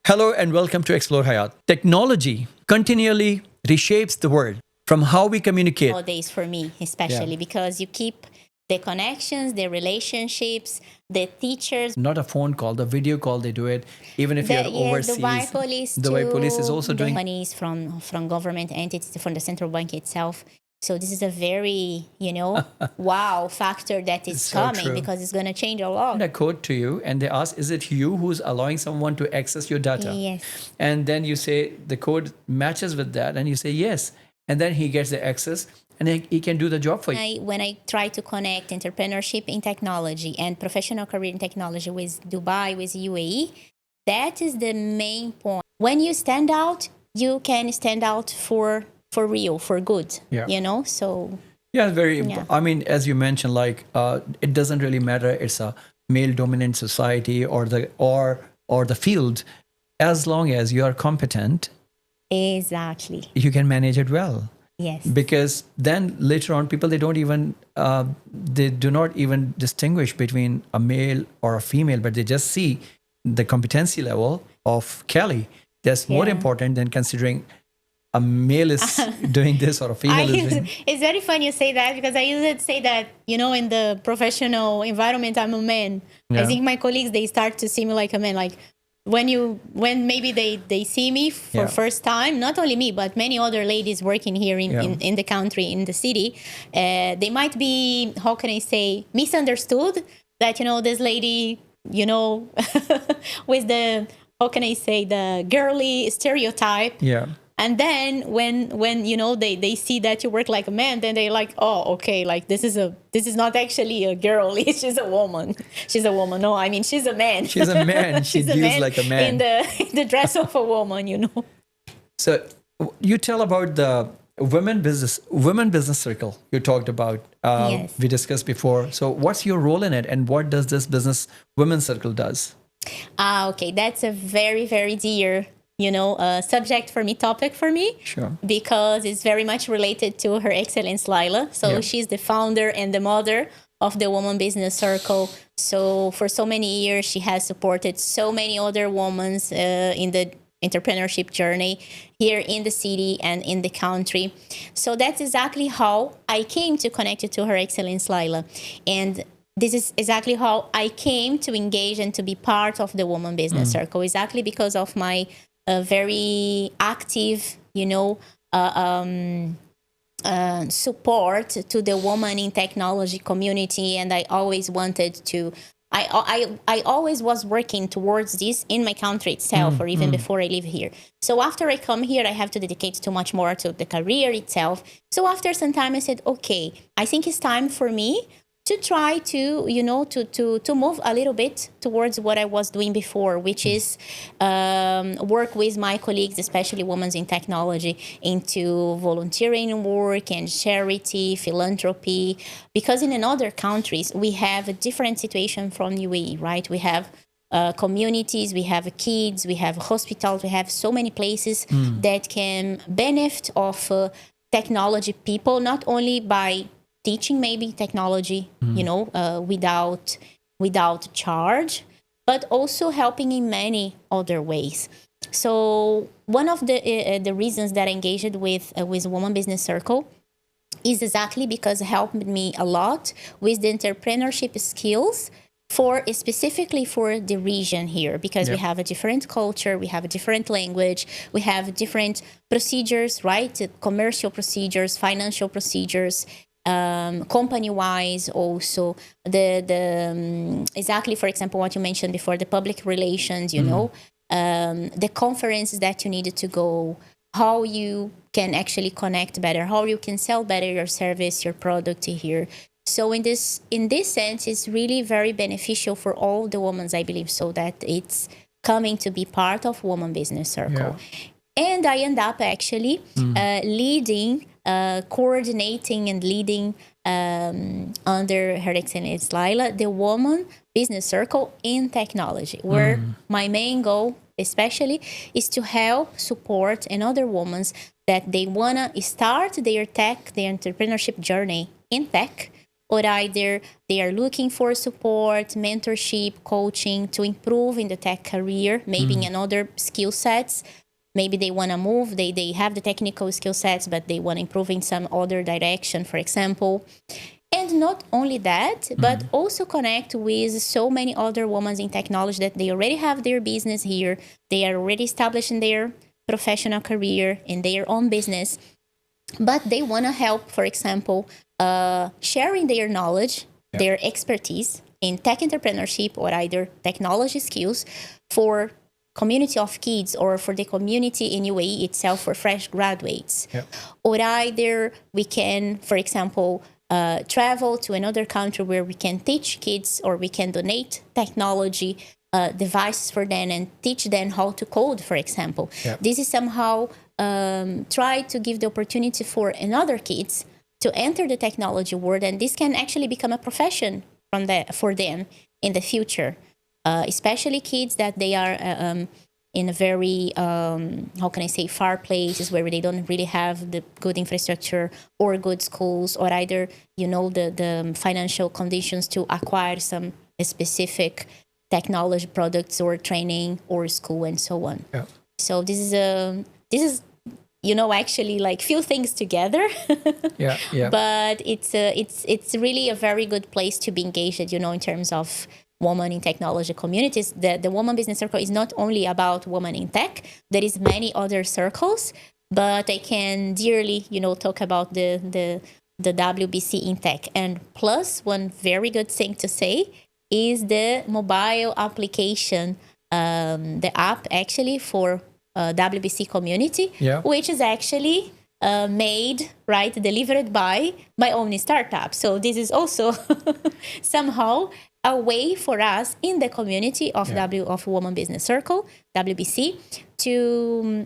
Hello and welcome to Explore Hayat. Technology continually reshapes the world from how we communicate. Nowadays, for me, especially because you keep the connections, the relationships, the teachers. Not a phone call, the video call, they do it. Even if you're overseas. Dubai police Dubai police is also doing monies from government entities, from the central bank itself. So this is a very, wow factor that is So coming true. because it's going to change a lot. a code to you and they ask, is it you who's allowing someone to access your data? Yes. And then you say the code matches with that and you say yes. And then he gets the access and he can do the job for you. When I try to connect entrepreneurship in technology and professional career in technology with Dubai, with UAE, that is the main point. When you stand out, you can stand out for real, for good, Yeah. So Yeah, I mean, as you mentioned, like it doesn't really matter. It's a male dominant society or the field. As long as you are competent, exactly. you can manage it well. Yes. Because then later on, people, they do not even distinguish between a male or a female, but they just see the competency level of Kelly. That's more important than considering a male is doing this or a female is doing. It's very funny you say that because I used to say that, in the professional environment, I'm a man. Yeah. I think my colleagues, they start to see me like a man. Like when maybe they see me for first time, not only me, but many other ladies working here in the country, in the city, they might be, how can I say, misunderstood that, this lady, with the, how can I say, the girly stereotype. Yeah. And then when they see that you work like a man, then they're like, oh, okay, like this is not actually a girl, she's a woman. She's a woman. No, I mean she's a man. She's a man. She feels like a man. In the dress of a woman, So you tell about the women business circle you talked about. Yes. We discussed before. So what's your role in it, and what does this business women circle does? Okay, that's a very, very dear subject for me, topic for me. Sure. Because it's very much related to Her Excellence Laila. So she's the founder and the mother of the Woman Business Circle. So for so many years, she has supported so many other women in the entrepreneurship journey here in the city and in the country. So that's exactly how I came to connect to Her Excellence Laila. And this is exactly how I came to engage and to be part of the Woman Business Circle, exactly because of my very active, support to the woman in technology community. And I always wanted to, I always was working towards this in my country itself, or even before I live here. So after I come here, I have to dedicate too much more to the career itself. So after some time, I said, okay, I think it's time for me to try to, to move a little bit towards what I was doing before, which is work with my colleagues, especially women in technology, into volunteering work and charity, philanthropy. Because in other countries, we have a different situation from UAE, right? We have communities, we have kids, we have hospitals, we have so many places that can benefit of technology people, not only by teaching maybe technology, without charge, but also helping in many other ways. So one of the reasons that I engaged with Woman Business Circle is exactly because it helped me a lot with the entrepreneurship skills specifically for the region here, because we have a different culture, we have a different language, we have different procedures, right? Commercial procedures, financial procedures, company-wise also, exactly, for example, what you mentioned before, the public relations, the conferences that you needed to go, how you can actually connect better, how you can sell better your service, your product here. So in this sense, it's really very beneficial for all the women, I believe, so that it's coming to be part of Woman Business Circle. Yeah. And I end up actually leading, coordinating and leading under Her Excellence Laila, the Woman Business Circle in technology, where my main goal especially is to help support another women that they want to start their entrepreneurship journey in tech, or either they are looking for support, mentorship, coaching to improve in the tech career, maybe in another skill sets. Maybe they want to move, they have the technical skill sets, but they want to improve in some other direction, for example. And not only that, but also connect with so many other women in technology that they already have their business here. They are already established in their professional career, in their own business. But they want to help, for example, sharing their knowledge, their expertise in tech entrepreneurship or either technology skills for community of kids or for the community in UAE itself for fresh graduates. Or either we can, for example, travel to another country where we can teach kids or we can donate technology devices for them and teach them how to code, for example. This is somehow try to give the opportunity for another kids to enter the technology world, and this can actually become a profession for them in the future, especially kids that they are in a very, how can I say, far places where they don't really have the good infrastructure or good schools, or either, the financial conditions to acquire some specific technology products or training or school and so on. So this is actually like few things together. But it's really a very good place to be engaged, in terms of women in technology communities. The Women Business Circle is not only about women in tech. There is many other circles, but I can dearly, talk about the WBC in tech. And plus, one very good thing to say is the mobile application, the app actually for WBC community, which is actually delivered by my own startup. So this is also somehow a way for us in the community of of Women Business Circle, WBC, to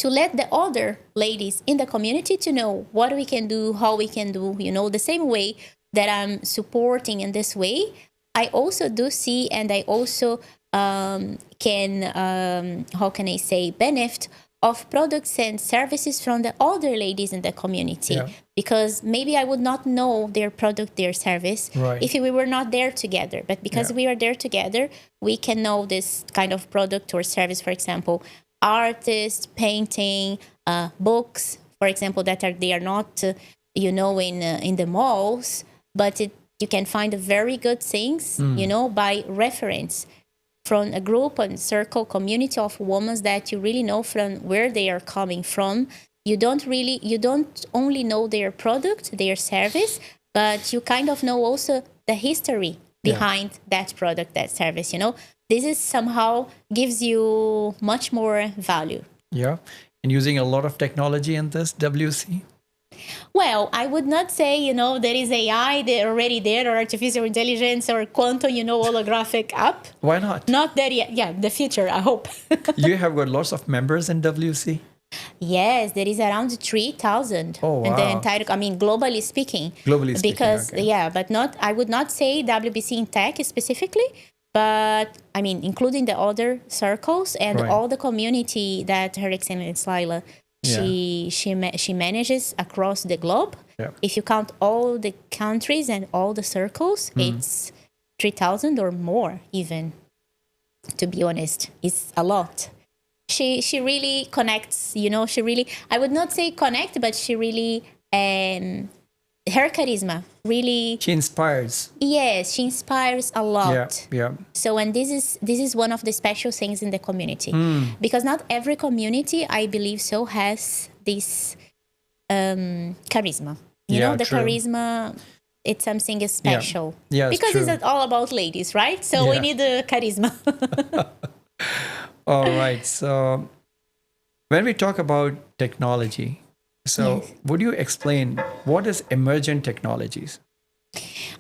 let the other ladies in the community to know what we can do, how we can do, the same way that I'm supporting in this way. I also do see, and I also can, how can I say, benefit of products and services from the other ladies in the community, because maybe I would not know their product, their service, if we were not there together. But because we are there together, we can know this kind of product or service. For example, artists, painting, books, for example, they are not, in the malls, but you can find very good things, by reference from a group and circle community of women that you really know from where they are coming from. You don't only know their product, their service, but you kind of know also the history behind that product, that service. This is somehow gives you much more value. And using a lot of technology in this WC. Well, I would not say, there is AI already there, or artificial intelligence, or quantum, holographic app. Why not? Not there yet. Yeah, the future, I hope. You have got lots of members in WC? Yes, there is around 3,000. Oh, wow. In the entire, globally speaking. Because, but I would not say WBC in tech specifically, but including the other circles and all the community that Her Excellency Laila, she manages across the globe. If you count all the countries and all the circles, it's 3,000 or more even, to be honest. It's a lot. She really connects, I would not say connect, but she really, her charisma really... She inspires. Yes, she inspires a lot. Yeah. So, and this is one of the special things in the community. Because not every community, I believe so, has this charisma. The true. Charisma, it's something special. Because it's all about ladies, right? So we need the charisma. All right. So when we talk about technology, would you explain what is emergent technologies?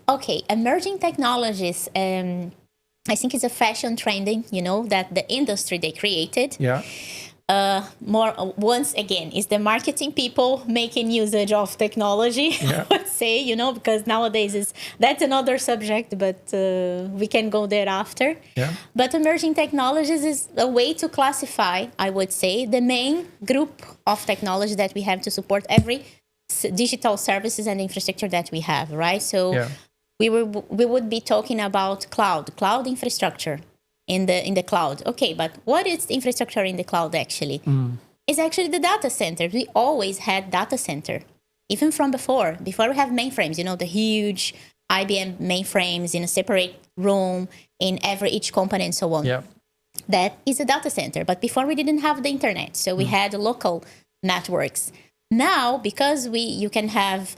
Okay, emerging technologies, I think it's a fashion trending, that the industry they created. More once again, is the marketing people making usage of technology, I would say, because nowadays that's another subject, but we can go there after. But emerging technologies is a way to classify, I would say, the main group of technology that we have to support every digital services and infrastructure that we have, right? So Yeah. we would be talking about cloud infrastructure in the cloud. Okay, but what is infrastructure in the cloud actually? It's actually the data center. We always had data center, even from before we have mainframes, the huge IBM mainframes in a separate room in each company and so on. Yeah. That is a data center. But before we didn't have the internet, so we had local networks. Now, because you can have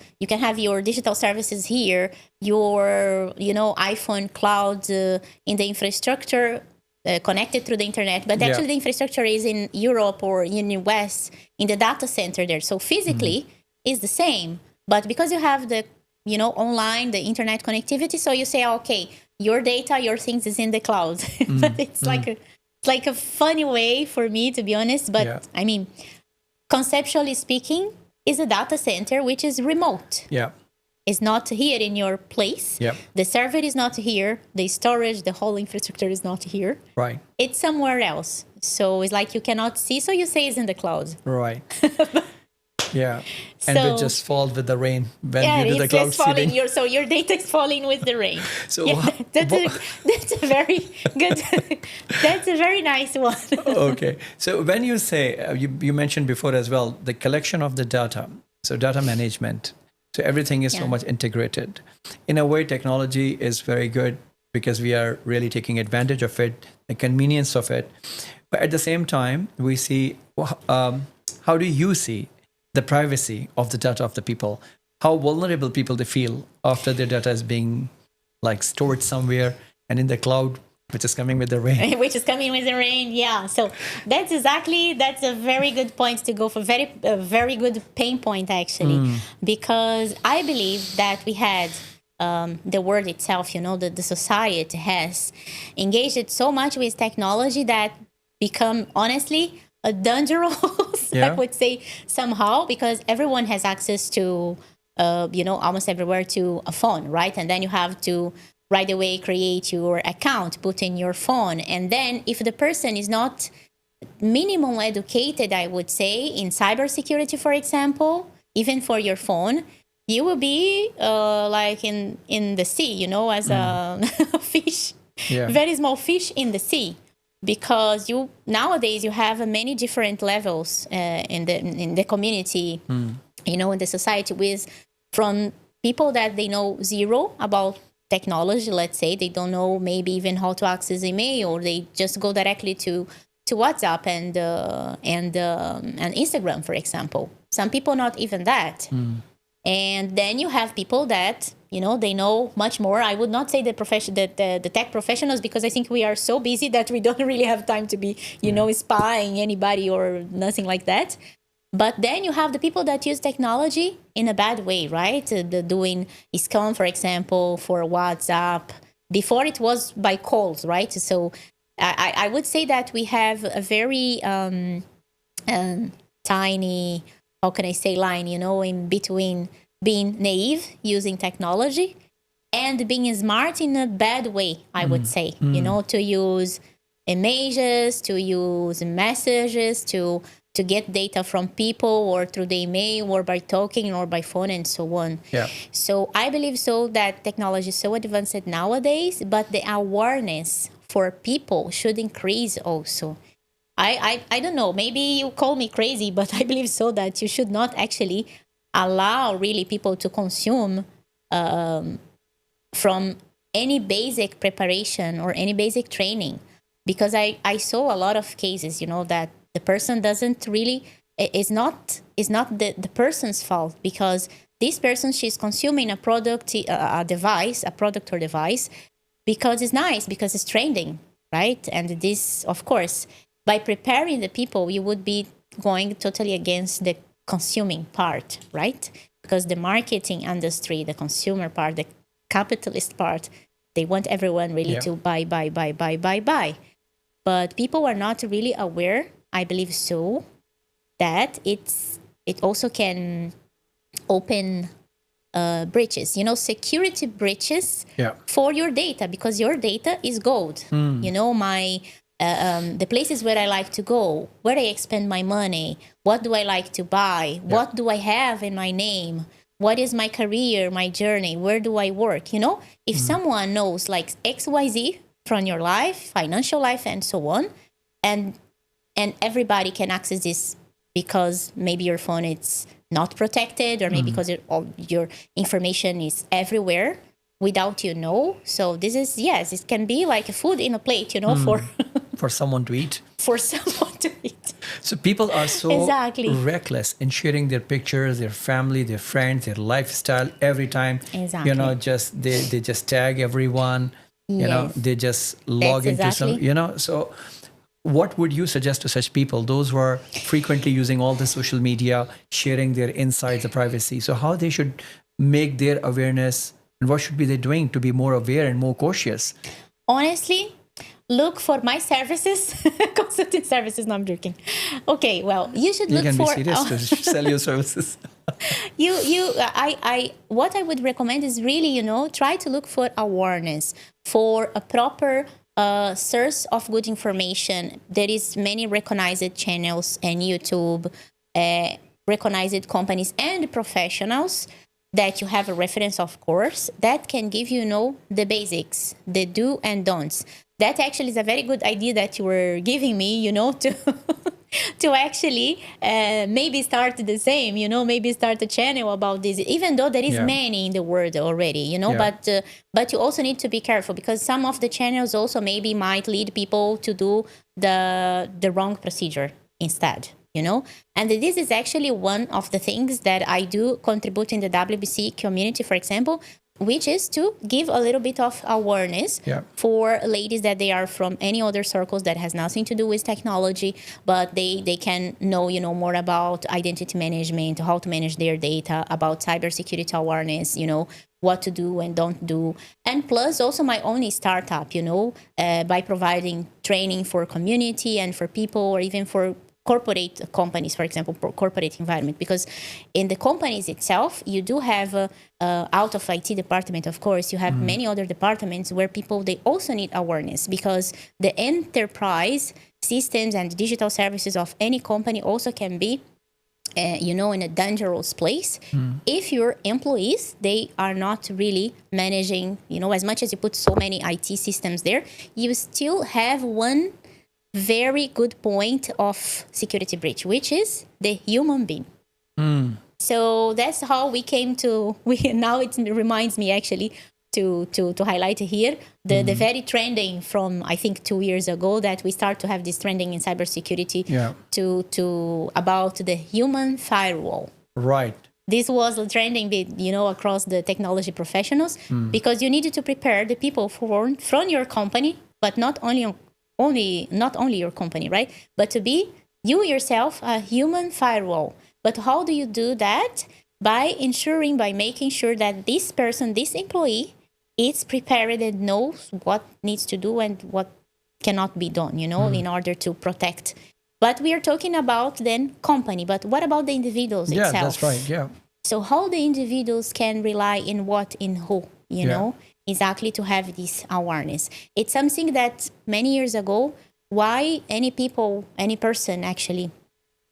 your digital services here, your iPhone cloud in the infrastructure connected through the internet, but actually the infrastructure is in Europe or in the US in the data center there. So physically is the same, but because you have the online, the internet connectivity, so you say, okay, your data, your things is in the cloud. But it's like a funny way for me, to be honest. But I mean, conceptually speaking, is a data center which is remote. Yeah. It's not here in your place. Yeah. The server is not here. The storage, the whole infrastructure is not here. Right. It's somewhere else. So it's like you cannot see, so you say it's in the cloud. Right. Yeah. And So- we just fall with the rain when Yeah, you do the it's cloud just falling. seeding. So your data is falling with the rain. So Yeah, that's a very good. That's a very nice one. okay. So when you say, you mentioned before as well, the collection of the data, so data management, so everything is so Yeah. much integrated. In a way, technology is very good because we are really taking advantage of it, the convenience of it. But at the same time, we see, how do you see the privacy of the data of the people? How vulnerable people they feel after their data is being like stored somewhere and in the cloud, which is coming with the rain. Which is coming with the rain. Yeah. So that's a very good point to go for. Very good pain point, actually, because I believe that we had the world itself, the society has engaged so much with technology that become, honestly, a dangerous, I would say, somehow, because everyone has access to, almost everywhere to a phone, right? And then you have to right away create your account, put in your phone. And then if the person is not minimum educated, I would say, in cybersecurity, for example, even for your phone, you will be like in the sea, as a fish, very small fish in the sea. Because nowadays you have many different levels in the community, in the society, from people that they know zero about technology. Let's say they don't know maybe even how to access email, or they just go directly to WhatsApp and Instagram, for example. Some people not even that. And then you have people that, they know much more. I would not say the tech professionals, because I think we are so busy that we don't really have time to be, spying anybody or nothing like that. But then you have the people that use technology in a bad way, right? Doing scam, for example, for WhatsApp. Before it was by calls, right? So I would say that we have a very tiny, how can I say, line, in between being naive using technology and being smart in a bad way, I would say, to use images, to use messages, to get data from people, or through the email, or by talking, or by phone, and so on. Yeah. So I believe so that technology is so advanced nowadays, but the awareness for people should increase also. I don't know, maybe you call me crazy, but I believe so that you should not actually allow really people to consume from any basic preparation or any basic training. Because I saw a lot of cases, that the person doesn't really, it's not the person's fault, because this person, she's consuming a product, a product or device, because it's nice, because it's trending, right? And this, of course, by preparing the people, you would be going totally against the consuming part, right? Because the marketing industry, the consumer part, the capitalist part, they want everyone really to buy. But people are not really aware, I believe so, that it also can open breaches, security breaches for your data, because your data is gold. My the places where I like to go, where I expend my money, what do I like to buy, what do I have in my name, what is my career, my journey, where do I work? If someone knows like XYZ from your life, financial life, and so on, and everybody can access this because maybe your phone is not protected, or maybe because all your information is everywhere without So this is, yes, it can be like a food in a plate, for someone to eat. for someone to eat. So people are so Exactly. reckless in sharing their pictures, their family, their friends, their lifestyle every time. Exactly. They just tag everyone. Yes. They just log That's into some. exactly. So what would you suggest to such people, those who are frequently using all the social media, sharing their insights, the privacy? So how they should make their awareness, and what should be they doing to be more aware and more cautious? Honestly, look for my services, consulting services. No, I'm joking. Okay, well, you should You look can for. be serious to sell your services. What I would recommend is really, try to look for awareness, for a proper source of good information. There is many recognized channels and YouTube, recognized companies and professionals that you have a reference, of course, that can give the basics, the do and don'ts. That actually is a very good idea that you were giving me, to to actually maybe start the same, maybe start a channel about this, even though there is many in the world already, but you also need to be careful, because some of the channels also maybe might lead people to do the wrong procedure instead. And this is actually one of the things that I do contribute in the WBC community, for example, which is to give a little bit of awareness for ladies that they are from any other circles that has nothing to do with technology, but they can know, more about identity management, how to manage their data, about cybersecurity awareness, what to do and don't do. And plus also my own startup, by providing training for community and for people, or even for corporate companies, for example, corporate environment, because in the companies itself, you do have out of IT department, of course, you have many other departments where people, they also need awareness, because the enterprise systems and digital services of any company also can be in a dangerous place if your employees, they are not really managing, as much as you put so many IT systems there, you still have one very good point of security breach, which is the human being. So that's how we came to. Now it reminds me actually to highlight here the very trending from, I think, 2 years ago, that we start to have this trending in cybersecurity to about the human firewall. Right. This was trending, across the technology professionals, because you needed to prepare the people from your company, but not only your company, right? But to be you yourself a human firewall. But how do you do that? By making sure that this person, this employee, is prepared and knows what needs to do and what cannot be done, in order to protect. But we are talking about then company. But what about the individuals itself? Yeah, that's right. Yeah. So how the individuals can rely in what, in who, know? Exactly, to have this awareness. It's something that many years ago, why any person actually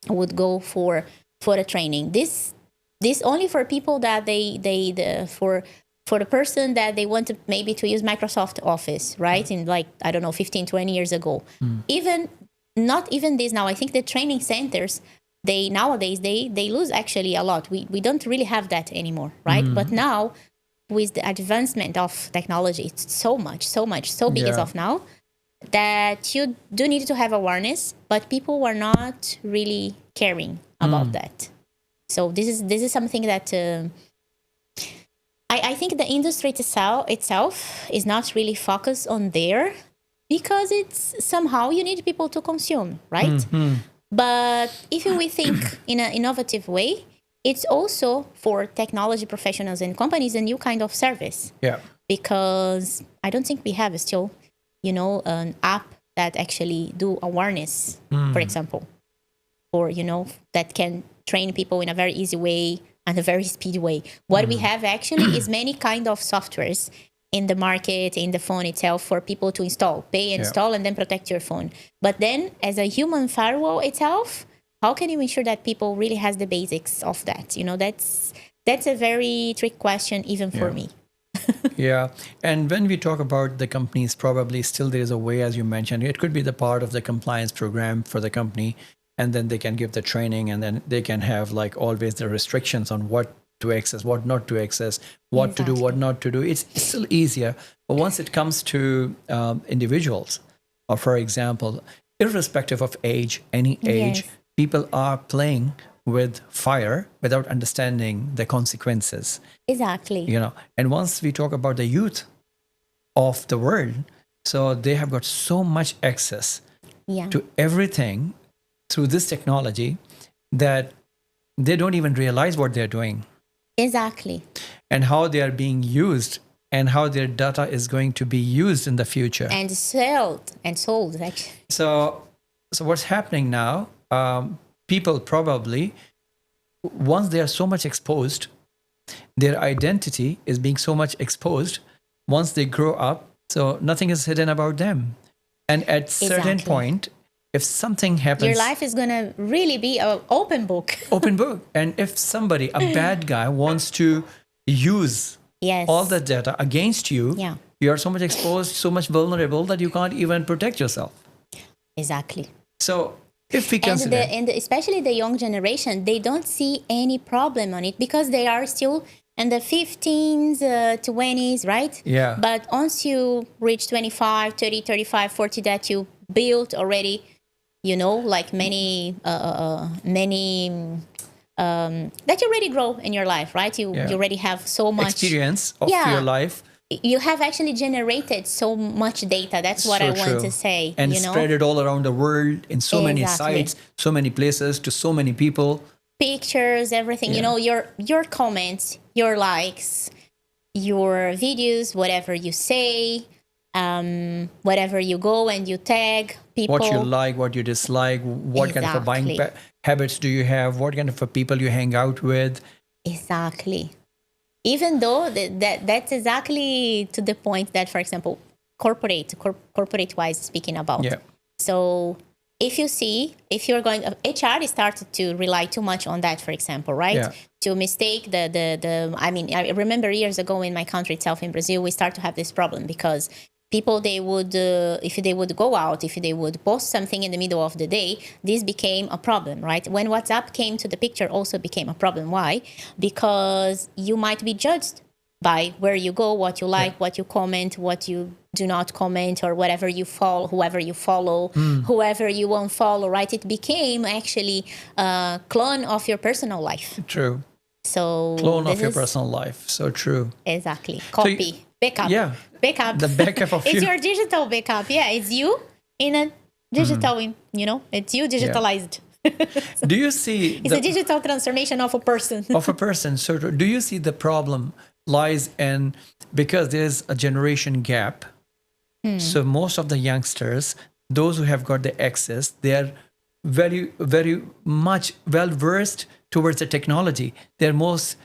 would go for a training. This only for people that for the person that they want to maybe to use Microsoft Office, right? In 15, 20 years ago. Not even this now. I think the training centers, nowadays they lose actually a lot. We don't really have that anymore, right? But now, with the advancement of technology, it's so big as of now, that you do need to have awareness, but people were not really caring about that. So this is something that I think the industry itself is not really focused on there, because it's somehow you need people to consume, right? But if we think in an innovative way, it's also for technology professionals and companies a new kind of service. Yeah. Because I don't think we have still, an app that actually do awareness, for example, or, that can train people in a very easy way and a very speedy way. What we have actually is many kind of softwares in the market, in the phone itself, for people to install, pay, install, and then protect your phone. But then as a human firewall itself, how can you ensure that people really has the basics of that? You know, that's a very trick question even for me. Yeah. And when we talk about the companies, probably still there is a way, as you mentioned, it could be the part of the compliance program for the company. And then they can give the training, and then they can have like always the restrictions on what to access, what not to access, what to do, what not to do. It's still easier. But once it comes to individuals, or for example, irrespective of age, any age, people are playing with fire without understanding the consequences. Exactly. You know, and once we talk about the youth of the world, so they have got so much access to everything through this technology that they don't even realize what they're doing. Exactly. And how they are being used, and how their data is going to be used in the future. And sold actually. So what's happening now, people probably, once they are so much exposed, their identity is being so much exposed, once they grow up, so nothing is hidden about them. And at certain point, if something happens, your life is going to really be an open book. Open book. And if somebody, a bad guy, wants to use all the data against you, you are so much exposed, so much vulnerable that you can't even protect yourself. Exactly. So if we consider... And especially the young generation, they don't see any problem on it because they are still in the 15s, 20s, right? Yeah. But once you reach 25, 30, 35, 40, that you built already, you know, like many that you already grow in your life, right? You already have so much experience of your life. You have actually generated so much data. That's what I want to say. And spread it all around the world in so many sites, so many places, to so many people. Pictures, everything, you know, your comments, your likes, your videos, whatever you say, wherever you go and you tag people. What you like, what you dislike, what kind of a buying habits do you have, what kind of people you hang out with. Exactly. Even though that's exactly to the point that, for example, corporate-wise speaking about. Yeah. So if you're going, HR started to rely too much on that, for example, right? Yeah. To mistake I mean, I remember years ago in my country itself, in Brazil, we started to have this problem because people, they would, if they would go out, if they would post something in the middle of the day, this became a problem, right? When WhatsApp came to the picture, also became a problem. Why? Because you might be judged by where you go, what you like, what you comment, what you do not comment, or whatever you follow, whoever you follow, whoever you unfollow, right? It became actually a clone of your personal life. True. So clone of your personal life. So true. Exactly. Copy. So backup. Yeah. Backup. The backup of it's your digital backup. Yeah, it's you in a digital, you know, it's you digitalized. So do you see... It's a digital transformation of a person. Of a person. So do you see the problem lies in, because there's a generation gap, so most of the youngsters, those who have got the access, they're very, very much well-versed towards the technology. They're most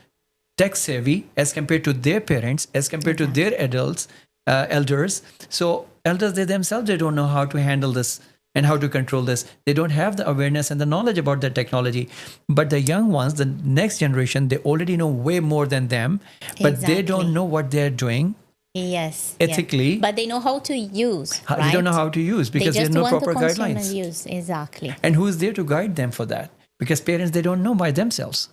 tech-savvy as compared to their parents, as compared to their adults, elders. So elders, they themselves, they don't know how to handle this and how to control this. They don't have the awareness and the knowledge about the technology. But the young ones, the next generation, they already know way more than them, but they don't know what they're doing. Yes. Ethically. Yeah. But they know how to use, right? They don't know how to use because there's no proper guidelines. And use. Exactly. And who's there to guide them for that? Because parents, they don't know by themselves.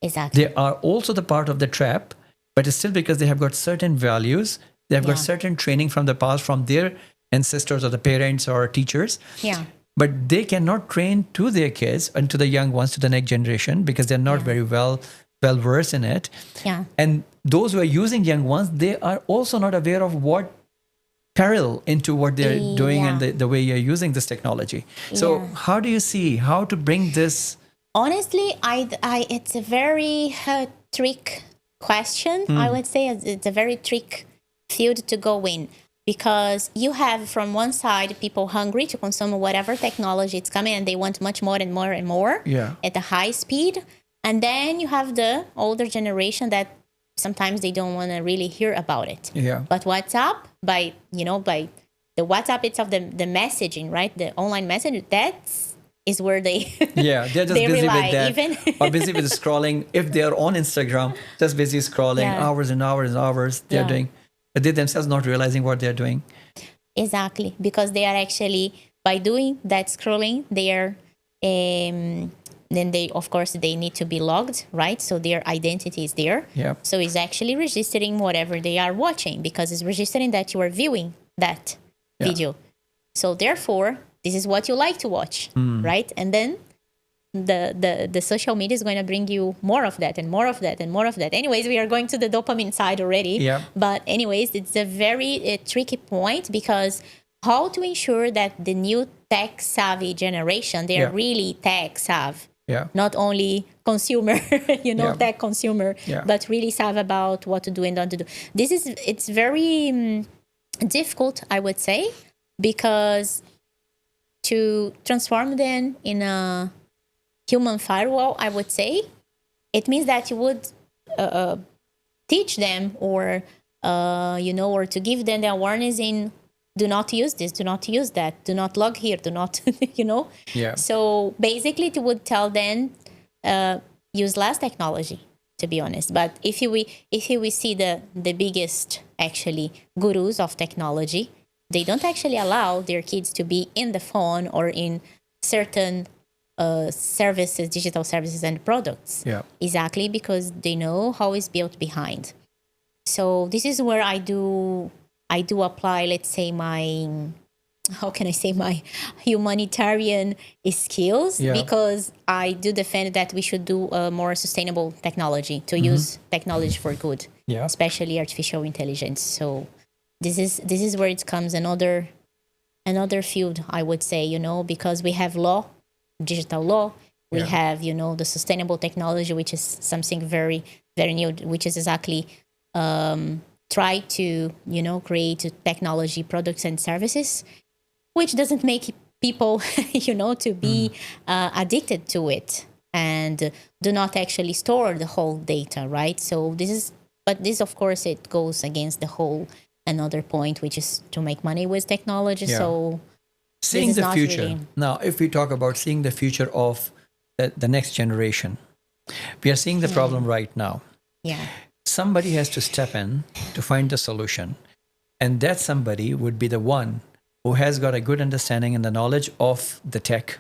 Exactly. They are also the part of the trap, but it's still because they have got certain values. They have got certain training from the past, from their ancestors or the parents or teachers. Yeah. But they cannot train to their kids and to the young ones, to the next generation, because they're not very well versed in it. Yeah. And those who are using young ones, they are also not aware of what peril into what they're doing and the way you're using this technology. So how do you see how to bring this? Honestly, it's a very trick question. I would say it's a very trick field to go in, because you have from one side people hungry to consume whatever technology it's coming, and they want much more and more and more at a high speed. And then you have the older generation that sometimes they don't want to really hear about it. Yeah. But WhatsApp, by the WhatsApp itself, the messaging, right? The online message, that's is where they Yeah, they're just they busy rely, with that. even. Or busy with scrolling. If they're on Instagram, just busy scrolling Yeah. hours and hours and hours. They're Yeah. doing, but they themselves not realizing what they're doing. Exactly, because they are actually, by doing that scrolling, they are then they, of course, they need to be logged, right? So their identity is there. Yeah. So it's actually registering whatever they are watching, because it's registering that you are viewing that video. So therefore, this is what you like to watch, right? And then the social media is going to bring you more of that and more of that and more of that. Anyways, we are going to the dopamine side already. Yeah. But anyways, it's a very tricky point, because how to ensure that the new tech savvy generation, they are really tech savvy. Yeah. Not only consumer, tech consumer, but really savvy about what to do and not to do. It's very difficult, I would say, because to transform them in a human firewall, I would say, it means that you would teach them, or or to give them the awareness in, do not use this, do not use that, do not log here, do not, Yeah. So basically, it would tell them use less technology, to be honest. But if we see the biggest actually gurus of technology, they don't actually allow their kids to be in the phone or in certain services, digital services and products. Yeah. Exactly, because they know how it's built behind. So this is where I do apply, let's say, my humanitarian skills, because I do defend that we should do more sustainable technology, to use technology for good, especially artificial intelligence. So this is where it comes another field, I would say, because we have law, digital law, we have, the sustainable technology, which is something very, very new, which is exactly try to, create technology products and services, which doesn't make people, to be addicted to it, and do not actually store the whole data, right? So this, of course, it goes against the whole another point, which is to make money with technology. So seeing the future. Now, if we talk about seeing the future of the next generation, we are seeing the problem right now. Yeah. Somebody has to step in to find the solution. And that somebody would be the one who has got a good understanding and the knowledge of the tech.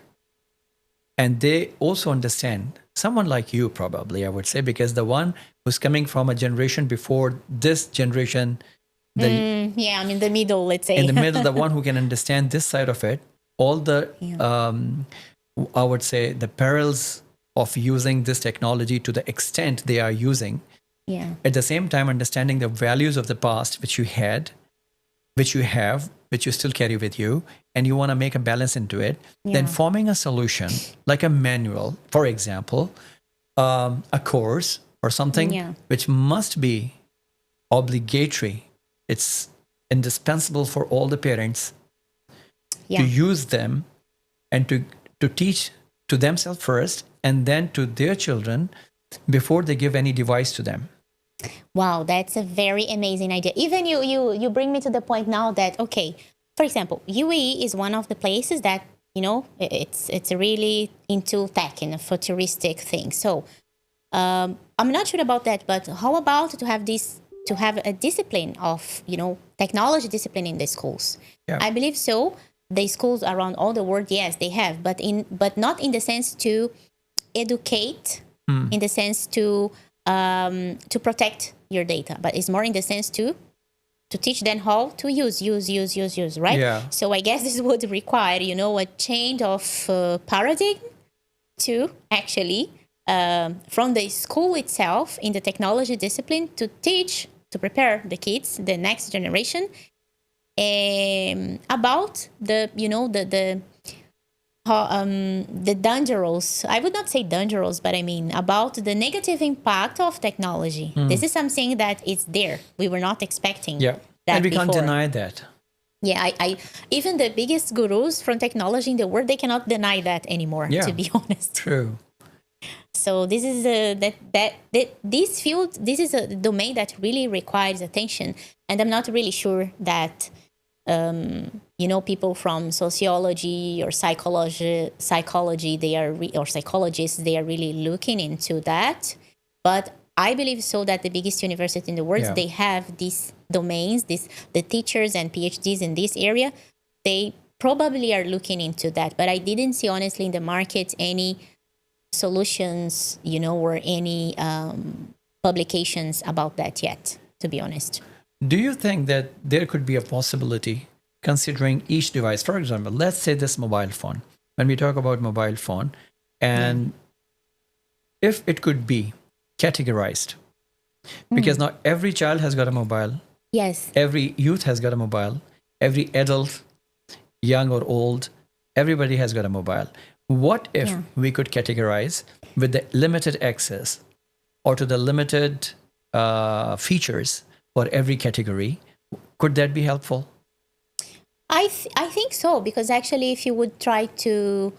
And they also understand, someone like you probably, I would say, because the one who's coming from a generation before this generation, I'm in the middle, let's say. In the middle, the one who can understand this side of it, all the, I would say, the perils of using this technology to the extent they are using. Yeah. At the same time, understanding the values of the past, which you had, which you have, which you still carry with you, and you want to make a balance into it, then forming a solution, like a manual, for example, a course or something, which must be obligatory. It's indispensable for all the parents to use them and to teach to themselves first, and then to their children before they give any device to them. Wow, that's a very amazing idea. Even you bring me to the point now that, okay, for example, UAE is one of the places that, it's really into tech and a futuristic thing. So I'm not sure about that, but how about to have a discipline of, technology discipline in the schools? Yeah. I believe so. The schools around all the world, yes, they have, but not in the sense to educate, in the sense to protect your data, but it's more in the sense to teach them how to use, right? Yeah. So I guess this would require, a change of paradigm to actually, from the school itself in the technology discipline, to prepare the kids, the next generation, about the dangerous, I would not say dangerous, but I mean about the negative impact of technology. This is something that is there. We were not expecting that and we before. can't deny that. Yeah, I even the biggest gurus from technology in the world, they cannot deny that anymore, to be honest. True. So this is this field, this is a domain that really requires attention, and I'm not really sure that people from sociology or psychology, or psychologists, they are really looking into that. But I believe so that the biggest university in the world, they have these domains, the teachers and PhDs in this area, they probably are looking into that. But I didn't see, honestly, in the market any solutions, or any publications about that yet, to be honest. Do you think that there could be a possibility, considering each device? For example, let's say this mobile phone. When we talk about mobile phone, and if it could be categorized, because now every child has got a mobile. Yes. Every youth has got a mobile. Every adult, young or old, everybody has got a mobile. What if we could categorize with the limited access or to the limited features for every category? Could that be helpful? I think so, because actually if you would try to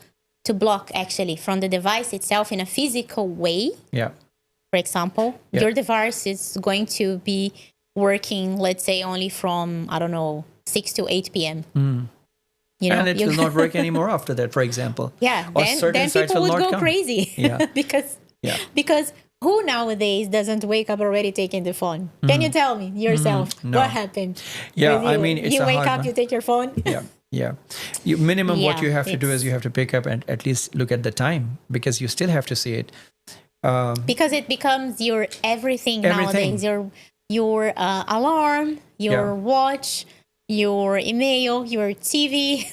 block actually from the device itself in a physical way, for example, your device is going to be working, let's say, only from, 6 to 8 p.m. And it will not work anymore after that, for example. Yeah, or then people would go crazy. Yeah. because who nowadays doesn't wake up already taking the phone? Can you tell me yourself No. what happened? Yeah, it's you wake up, you take your phone. Yeah. What you have to do is you have to pick up and at least look at the time, because you still have to see it. Because it becomes your everything nowadays. Your alarm, your watch, your email, your TV,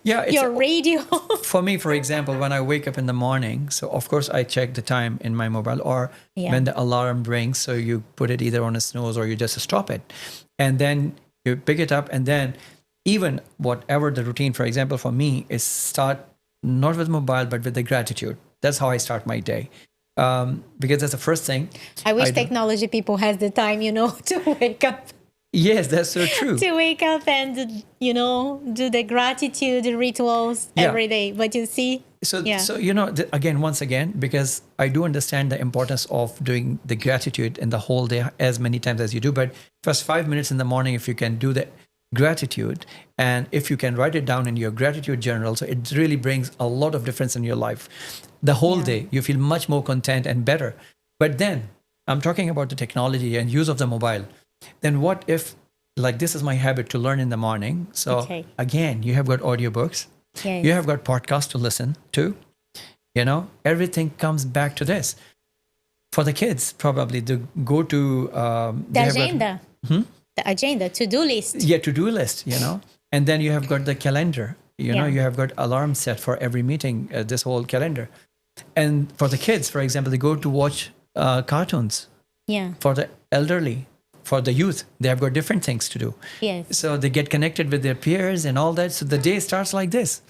your radio. For me, for example, when I wake up in the morning, so of course I check the time in my mobile, or when the alarm rings, so you put it either on a snooze or you just stop it. And then you pick it up, and then even whatever the routine, for example, for me is start not with mobile, but with the gratitude. That's how I start my day. Because that's the first thing. I wish technology people has the time, to wake up. Yes, that's so true. To wake up and, do the gratitude rituals every day. But you see? So once again, because I do understand the importance of doing the gratitude in the whole day as many times as you do. But first 5 minutes in the morning, if you can do the gratitude, and if you can write it down in your gratitude journal, so it really brings a lot of difference in your life. The whole day, you feel much more content and better. But then I'm talking about the technology and use of the mobile. Then what if, like, this is my habit to learn in the morning. So again, you have got audiobooks. Yes. You have got podcasts to listen to. Everything comes back to this. For the kids, probably to go to the agenda. The agenda, to-do list. Yeah, to-do list, And then you have got the calendar. You have got alarm set for every meeting, this whole calendar. And for the kids, for example, they go to watch cartoons. Yeah. For the elderly, for the youth, they have got different things to do. Yes. So they get connected with their peers and all that. So the day starts like this.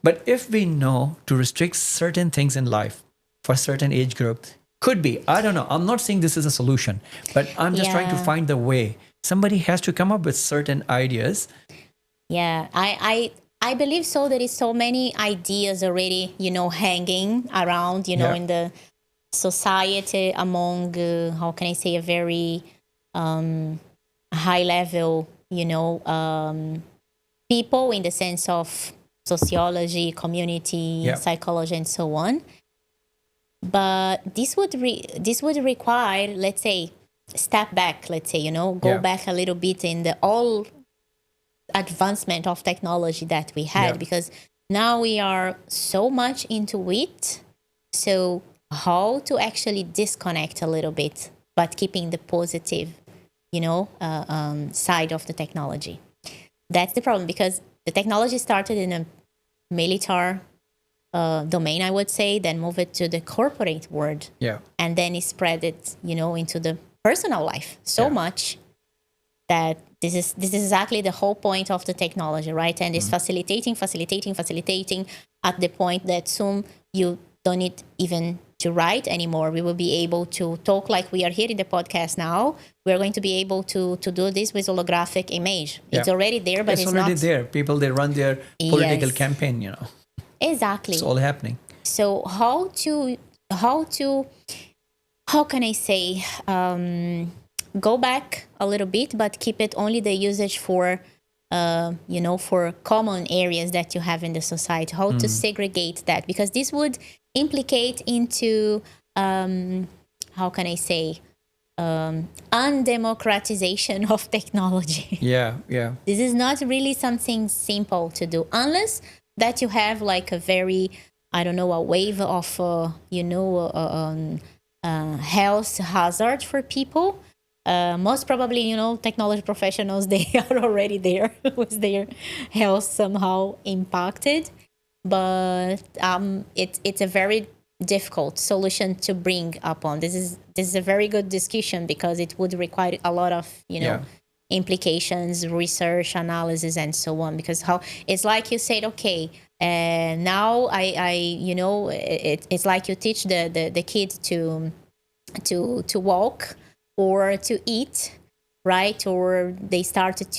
But if we know to restrict certain things in life for a certain age group, could be, I don't know. I'm not saying this is a solution, but I'm just trying to find the way. Somebody has to come up with certain ideas. Yeah, I believe so. There is so many ideas already, hanging around, in the society among, how can I say, a very high level, people, in the sense of sociology, community, psychology, and so on. But this would require, let's say, step back, let's say, go back a little bit in the all advancement of technology that we had, because now we are so much into it. So how to actually disconnect a little bit, but keeping the positive, side of the technology. That's the problem, because the technology started in a military domain, I would say, then move it to the corporate world. Yeah. And then it spread it, into the personal life so much that this is exactly the whole point of the technology, right? And it's facilitating at the point that soon you don't need even to write anymore. We will be able to talk like we are here in the podcast now. We're going to be able to do this with holographic image. It's already there, but it's already not there. People, they run their political campaign, Exactly. It's all happening. So how how to, how can I say, go back a little bit, but keep it only the usage for, for common areas that you have in the society, how to segregate that, because this would implicate into, how can I say, undemocratization of technology. Yeah, yeah. This is not really something simple to do unless that you have like a very, I don't know, a wave of, health hazard for people. Most probably, technology professionals, they are already there with their health somehow impacted. But it's a very difficult solution to bring upon. This is a very good discussion because it would require a lot of implications, research, analysis, and so on. Because how it's like you said, okay, now it's like you teach the kid to walk or to eat, right? Or they started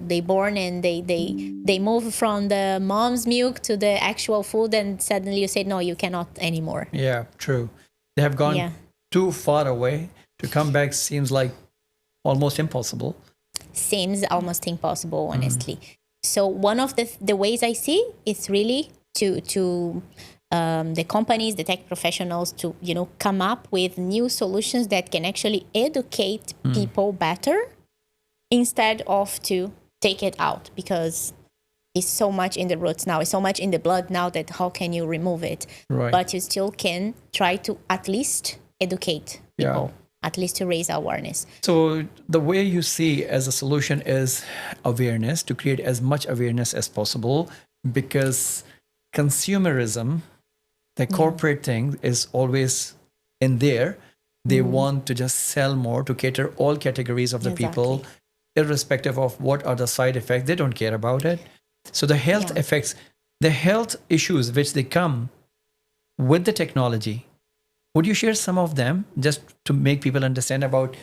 they born and they move from the mom's milk to the actual food, and suddenly you say no, you cannot anymore. Yeah, true. They have gone too far away. To come back seems like almost impossible. Seems almost impossible, honestly. So one of the ways I see is really to the companies, the tech professionals, to come up with new solutions that can actually educate people better instead of to take it out, because it's so much in the roots now, it's so much in the blood now that how can you remove it? Right. But you still can try to at least educate people, at least to raise awareness. So the way you see as a solution is awareness, to create as much awareness as possible, because consumerism, the corporate thing, is always in there. They want to just sell more, to cater all categories of the people, irrespective of what are the side effects. They don't care about it. So the health effects, the health issues which they come with the technology, would you share some of them just to make people understand about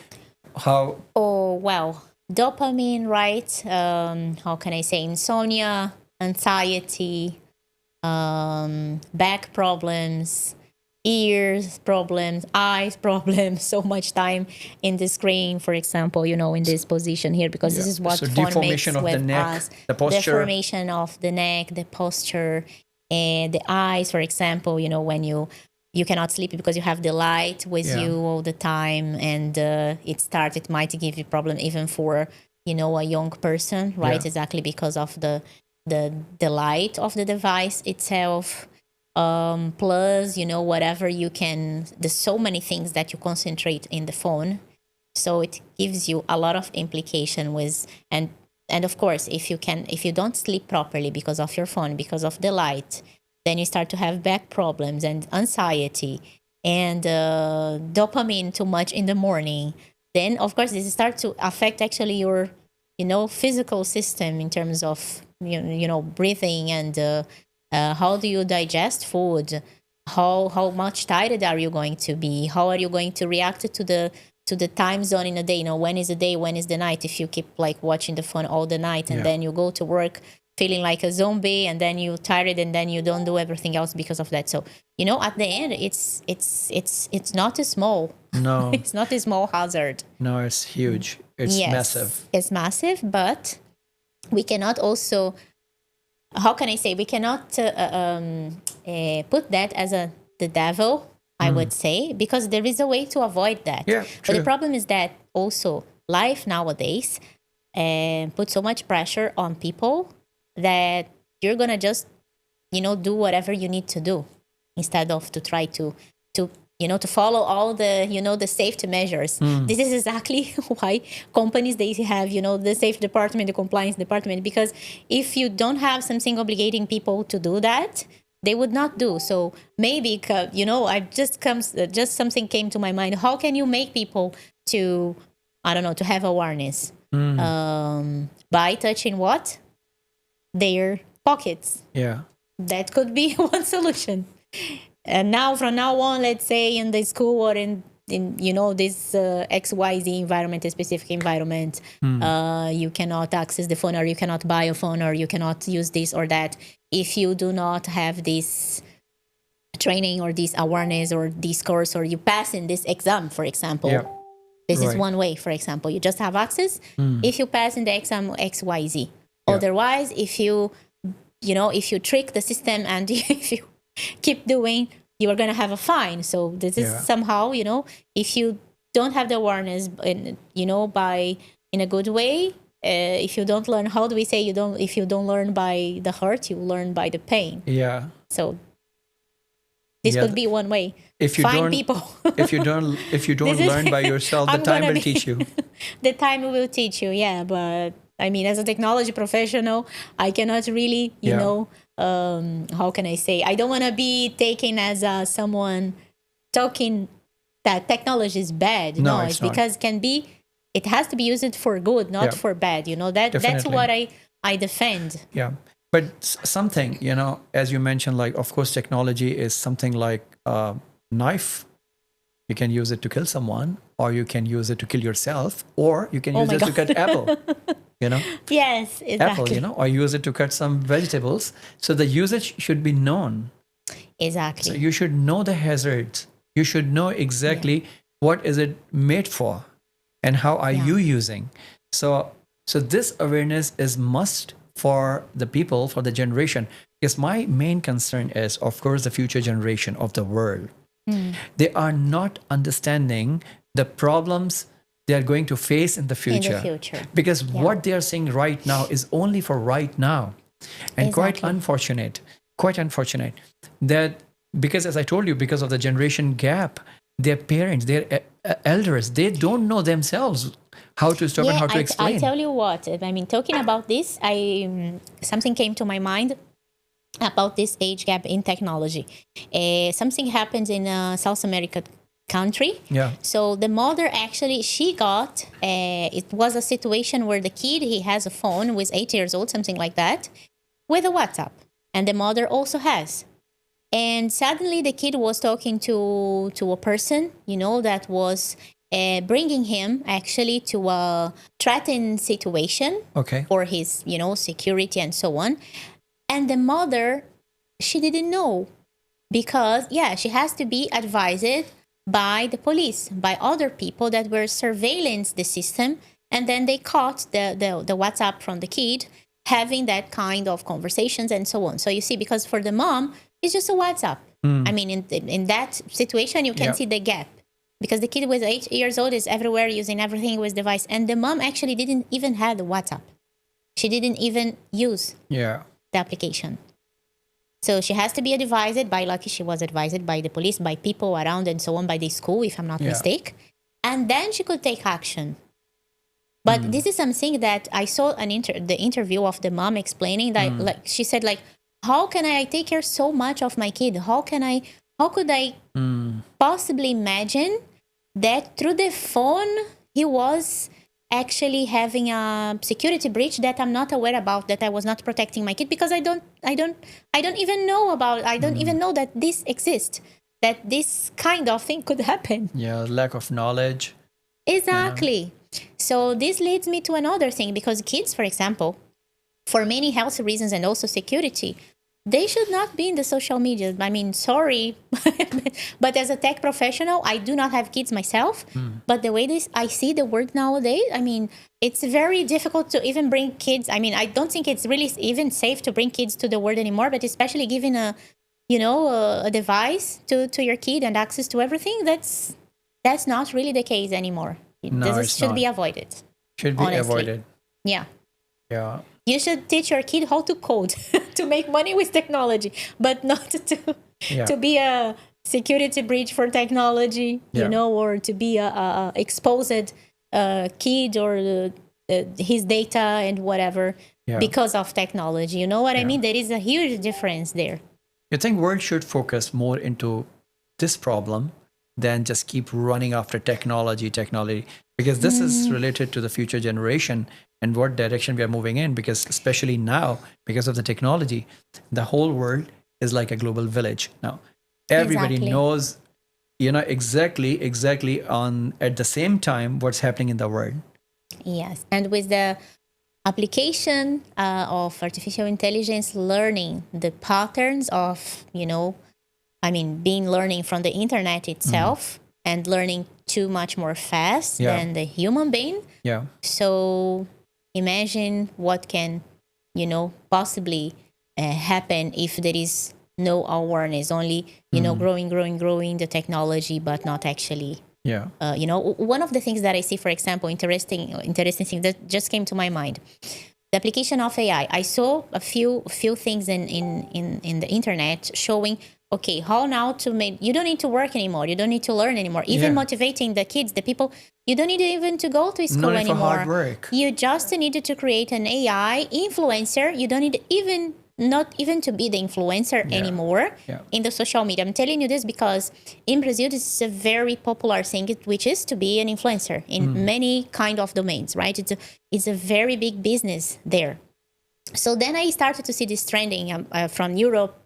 how? Oh, well, dopamine, right? How can I say, insomnia, anxiety, back problems, ears problems, eyes problems, so much time in the screen, for example, in this position here, because this is what so phone deformation makes of with the neck, us. the posture. Deformation of the neck, the posture, and the eyes, for example, when you cannot sleep because you have the light with you all the time, and it might give you problem even for a young person, right? Exactly, because of the light of the device itself, plus whatever you can, there's so many things that you concentrate in the phone, so it gives you a lot of implication with, and of course, if you don't sleep properly because of your phone, because of the light, then you start to have back problems and anxiety and dopamine too much in the morning. Then of course this starts to affect actually your physical system in terms of breathing, and how do you digest food, how much tired are you going to be, how are you going to react to the time zone in a day, when is the day, when is the night, if you keep like watching the phone all the night, and then you go to work feeling like a zombie, and then you're tired, and then you don't do everything else because of that. So at the end, it's not a small, No. it's not a small hazard. No, it's huge. It's massive. It's massive, but we cannot also, how can I say, we cannot put that as the devil, I would say, because there is a way to avoid that. Yeah, but the problem is that also life nowadays puts so much pressure on people that you're gonna just do whatever you need to do, instead of to try to follow all the the safety measures. This is exactly why companies, they have the safety department, the compliance department, because if you don't have something obligating people to do that, they would not do. So maybe I just something came to my mind. How can you make people to, I don't know, to have awareness by touching what? Their pockets. Yeah. That could be one solution. And now, from now on, let's say in the school or in this XYZ environment, a specific environment, you cannot access the phone, or you cannot buy a phone, or you cannot use this or that if you do not have this training or this awareness or this course, or you pass in this exam, for example. Yeah. This is Right. one way, for example. You just have access if you pass in the exam XYZ. Yeah. Otherwise, if you trick the system and if you keep doing, you are going to have a fine. So this is Yeah. somehow, if you don't have the awareness, in a good way, if you don't learn, how do we say, if you don't learn by the hurt, you learn by the pain. Yeah. So this Yeah. could be one way. If you Find don't, people. if you don't This is- learn by yourself, the I'm time gonna will be- teach you. The time will teach you, yeah. But I mean, as a technology professional, I cannot really, Yeah. how can I say? I don't want to be taken as someone talking that technology is bad. No, No, it's it's not. because it has to be used for good, not Yeah. for bad. That's Definitely. what I defend. Yeah. But something, as you mentioned, like, of course, technology is something like a knife. You can use it to kill someone, or you can use it to kill yourself, or you can Oh use my it to God. cut apple, Yes, exactly. apple, or use it to cut some vegetables. So the usage should be known. Exactly. So you should know the hazards. You should know exactly what is it made for and how are you using. So this awareness is must for the people, for the generation. Because my main concern is, of course, the future generation of the world. They are not understanding the problems they are going to face in the future. Because what they are saying right now is only for right now. And quite unfortunate that, because as I told you, because of the generation gap, their parents, their elders, they don't know themselves how to stop and how to explain. I tell you what, I mean, talking about this, something came to my mind about this age gap in technology. Something happened in a South America country. Yeah. So the mother actually, she got, it was a situation where the kid, he has a phone, was 8 years old, something like that, with a WhatsApp. And the mother also has. And suddenly the kid was talking to a person, that was bringing him actually to a threatened situation for his, security and so on. And the mother, she didn't know because, she has to be advised by the police, by other people that were surveillance the system. And then they caught the WhatsApp from the kid having that kind of conversations and so on. So you see, because for the mom, it's just a WhatsApp. I mean, in that situation, you can see the gap. Because the kid was 8 years old, is everywhere using everything with device. And the mom actually didn't even have the WhatsApp. She didn't even use the application. So she has to be advised by, lucky she was advised by the police, by people around and so on, by the school, if I'm not mistaken. And then she could take action. But this is something that I saw the interview of the mom explaining that, like, she said, like, how can I take care so much of my kid? How could I possibly imagine that through the phone he was actually having a security breach that I'm not aware about, that I was not protecting my kid because I don't even know about, I don't even know that this exists, that this kind of thing could happen. Yeah, lack of knowledge. Exactly. So this leads me to another thing, because kids, for example, for many health reasons and also security, they should not be in the social media. I mean, sorry, but as a tech professional, I do not have kids myself. But the way I see the world nowadays, I mean, it's very difficult to even bring kids. I mean, I don't think it's really even safe to bring kids to the world anymore, but especially giving a device to your kid and access to everything, that's not really the case anymore. No, this should be avoided. Should be honestly. avoided. Yeah. Yeah. You should teach your kid how to code, to make money with technology, but not to be a security breach for technology, or to be a exposed kid or his data and whatever because of technology. You know what I mean? There is a huge difference there. You think world should focus more into this problem than just keep running after technology, because this is related to the future generation and what direction we are moving in, because especially now, because of the technology, the whole world is like a global village now. Everybody knows, exactly on at the same time what's happening in the world. Yes. And with the application of artificial intelligence, learning the patterns of, being learning from the internet itself and learning too much more fast than the human being. Yeah. So imagine what can, possibly happen if there is no awareness, only, growing the technology, but not actually. Yeah. One of the things that I see, for example, interesting thing that just came to my mind, the application of AI. I saw a few things in the internet showing, okay, how now to make, you don't need to work anymore, you don't need to learn anymore, even motivating the kids, the people, you don't need even to go to school anymore. For hard work. You just needed to create an AI influencer. You don't need not even to be the influencer anymore in the social media. I'm telling you this because in Brazil, this is a very popular thing, which is to be an influencer in many kind of domains, right? It's a very big business there. So then I started to see this trending from Europe,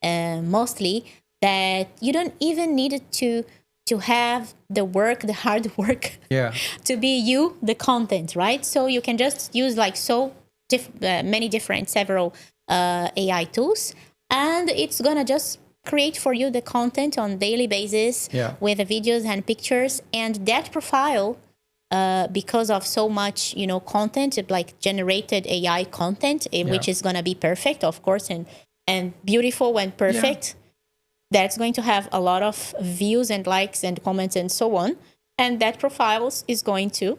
mostly, that you don't even need to have the hard work to be you, the content, right? So you can just use many different, several AI tools, and it's gonna just create for you the content on daily basis with the videos and pictures, and that profile, because of so much content, like generated AI content, which is gonna be perfect, of course, and beautiful and perfect. That's going to have a lot of views and likes and comments and so on, and that profiles is going to,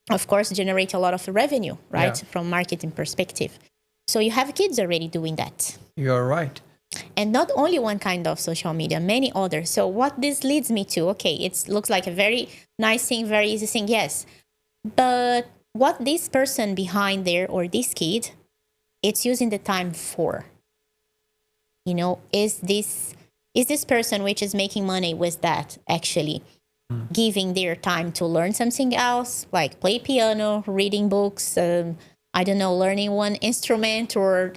of course, generate a lot of revenue, right? From marketing perspective. So you have kids already doing that. You're right. And not only one kind of social media, many others. So what this leads me to, okay, it looks like a very nice thing, very easy thing, yes. But what this person behind there, or this kid, it's using the time for, is this person which is making money with that actually giving their time to learn something else, like play piano, reading books, learning one instrument, or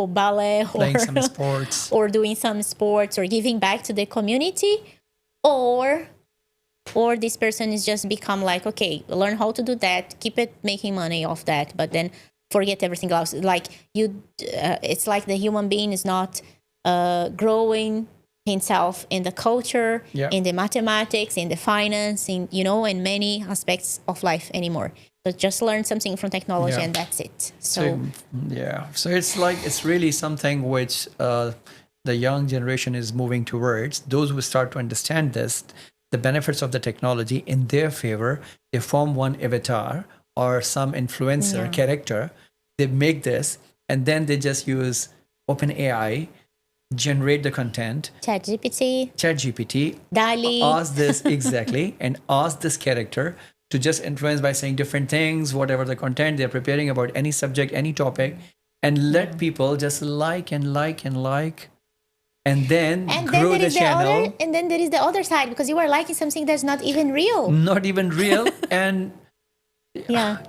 ballet, playing some sports, or doing some sports, or giving back to the community, or this person is just become like, okay, learn how to do that, keep it making money off that, but then forget everything else. Like it's like the human being is not growing himself in the culture, in the mathematics, in the finance, in many aspects of life anymore. So just learn something from technology and that's it. So it's really something which the young generation is moving towards. Those who start to understand this, the benefits of the technology in their favor, they form one avatar or some influencer character. They make this, and then they just use OpenAI, generate the content, ChatGPT, DALL-E, ask this and ask this character to just influence by saying different things, whatever the content they're preparing about any subject, any topic, and let people just like, and then grow the channel. And then there is the other side, because you are liking something that's not even real. And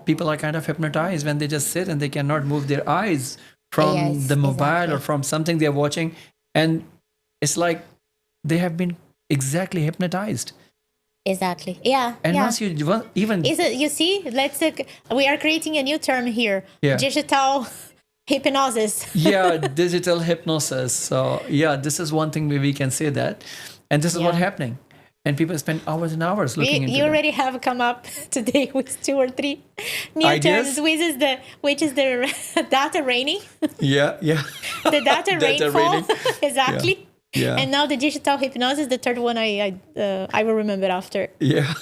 people are kind of hypnotized when they just sit and they cannot move their eyes from the mobile or from something they're watching. And it's like they have been exactly hypnotized. Exactly. Yeah. And once you even... you see, we are creating a new term here. Digital hypnosis. Digital hypnosis. So this is one thing we can say that. And this is what's happening. And people spend hours and hours looking into it. You already have come up today with 2 or 3 new ideas? terms, which is the data raining. The data rainfall. Exactly. Yeah. And now the digital hypnosis, the third one I will remember after. Yeah,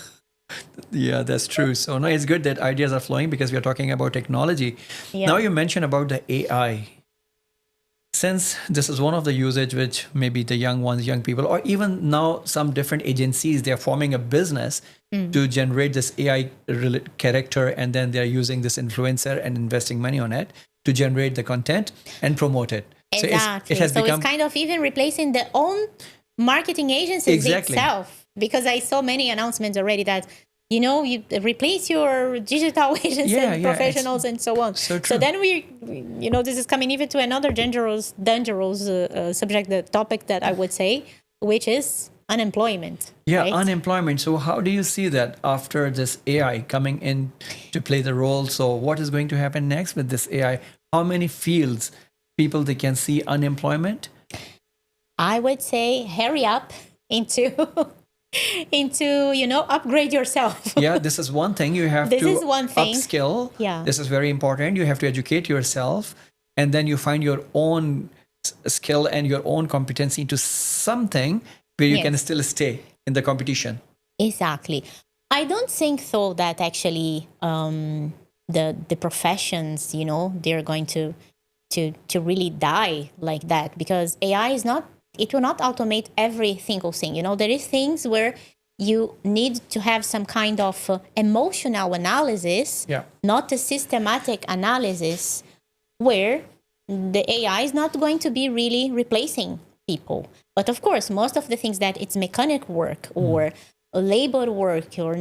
that's true. So no, it's good that ideas are flowing because we are talking about technology. Now you mentioned about the AI. Since this is one of the usage which maybe the young people, or even now some different agencies, they're forming a business to generate this AI character, and then they're using this influencer and investing money on it to generate the content and promote it. Exactly. So it's kind of even replacing the own marketing agencies itself, because I saw many announcements already that you replace your digital agents and professionals and so on. So then this is coming even to another dangerous subject, the topic that I would say, which is unemployment. Right? Unemployment. So how do you see that after this AI coming in to play the role? So what is going to happen next with this AI? How many fields people they can see unemployment? I would say hurry up into upgrade yourself. Yeah, this is one thing. You have This to is one thing. upskill. Yeah. This is very important. You have to educate yourself, and then you find your own skill and your own competency into something where you can Yes. still stay in the competition. Exactly. I don't think though that actually the professions, they're going to really die like that, because AI is not, it will not automate every single thing. There is things where you need to have some kind of emotional analysis, Yeah. not a systematic analysis, where the AI is not going to be really replacing people. But of course, most of the things that it's mechanic work or labor work, or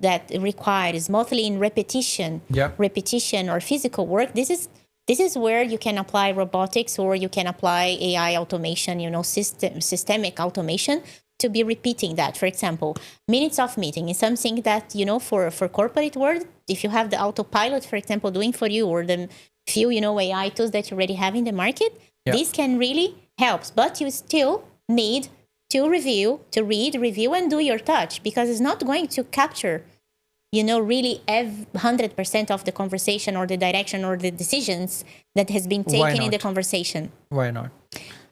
that requires mostly in repetition, Yeah. repetition or physical work. This is where you can apply robotics, or you can apply AI automation, systemic automation, to be repeating that. For example, minutes of meeting is something that, for corporate world, if you have the autopilot, for example, doing for you, or the few, AI tools that you already have in the market, this can really help. But you still need to read, review, and do your touch, because it's not going to capture, really 100% of the conversation, or the direction, or the decisions that has been taken in the conversation. Why not?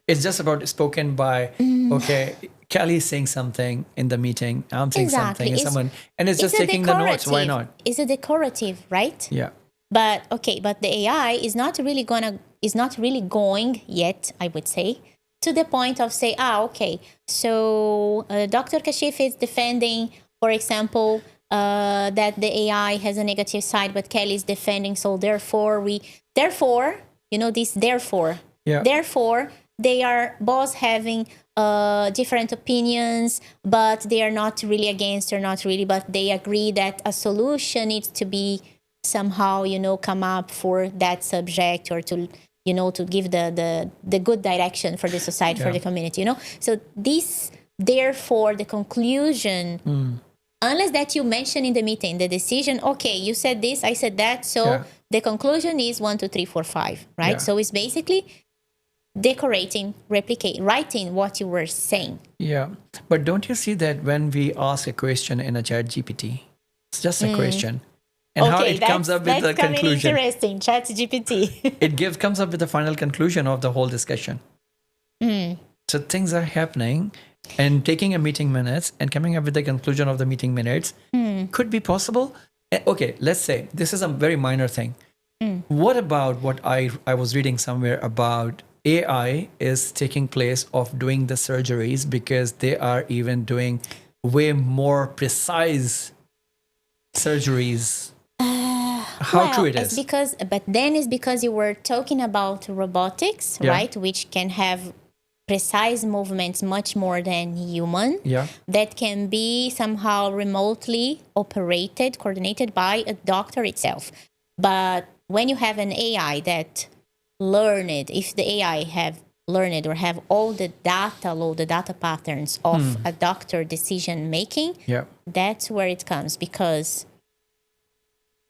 It's just about spoken by, okay, Kelly is saying something in the meeting, I'm saying something, and it's just taking the notes. Why not? It's a decorative, right? Yeah. But the AI is not really going yet, I would say, to the point of say, okay, so Dr. Kashif is defending, for example, that the AI has a negative side, but Kelly is defending. So therefore, therefore, they are both having different opinions, but they are not really against, or not really, but they agree that a solution needs to be somehow, come up for that subject, or to, to give the good direction for the society, for the community, So this, therefore, the conclusion, unless that you mention in the meeting, the decision, okay, you said this, I said that, so the conclusion is 1, 2, 3, 4, 5, right? Yeah. So it's basically decorating, writing what you were saying. Yeah. But don't you see that when we ask a question in a chat GPT, it's just a question, and how it comes up with the conclusion. Interesting, chat GPT. It comes up with the final conclusion of the whole discussion. So things are happening, and taking a meeting minutes and coming up with the conclusion of the meeting minutes could be possible. Okay, let's say this is a very minor thing. What about what I was reading somewhere about AI is taking place of doing the surgeries, because they are even doing way more precise surgeries. How true it is? It's because you were talking about robotics, right? Which can have precise movements much more than human. Yeah. That can be somehow remotely operated, coordinated by a doctor itself. But when you have an AI that learned, if the AI have learned or have all the data patterns of a doctor decision making, that's where it comes, because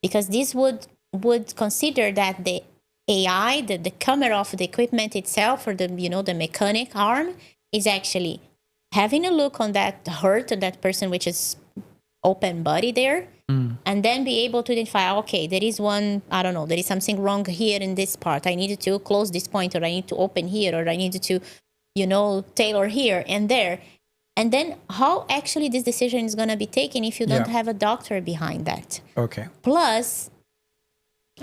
this would consider that the AI, the camera of the equipment itself, or the mechanic arm, is actually having a look on that hurt, or that person which is open body there, and then be able to identify, okay, there is there is something wrong here in this part. I needed to close this point, or I need to open here, or I needed to, tailor here and there. And then how actually this decision is going to be taken if you don't have a doctor behind that. Okay. Plus,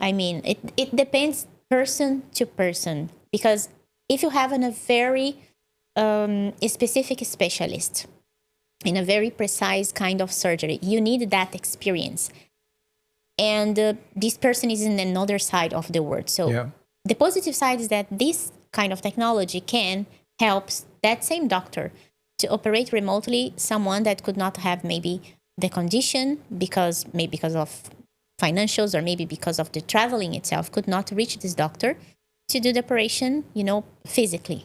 I mean, it depends person to person, because if you have a very specific specialist in a very precise kind of surgery, you need that experience. And this person is in another side of the world. So the positive side is that this kind of technology can help that same doctor to operate remotely someone that could not have maybe the condition, because of financials, or maybe because of the traveling itself, could not reach this doctor to do the operation, physically.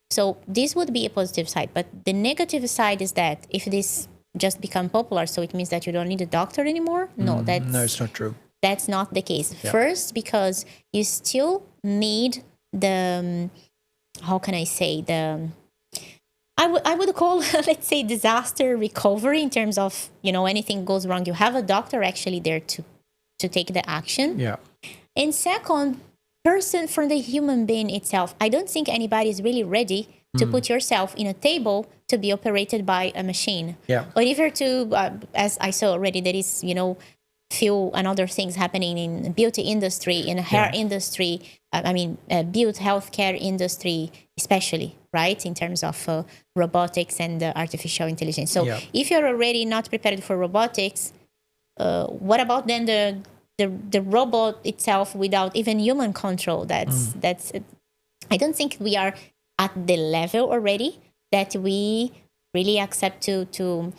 So this would be a positive side. But the negative side is that if this just become popular, so it means that you don't need a doctor anymore. No, it's not true. That's not the case. First, because you still need the, how can I say, I would call, let's say, disaster recovery in terms of, anything goes wrong. You have a doctor actually there to take the action. Yeah. And second, person from the human being itself. I don't think anybody is really ready to put yourself in a table to be operated by a machine. Yeah. Or even to, as I saw already, there is, few and other things happening in beauty industry, in hair industry. Beauty healthcare industry, especially, right, in terms of robotics and artificial intelligence. So if you're already not prepared for robotics, what about then the robot itself without even human control? That's I don't think we are at the level already that we really accept to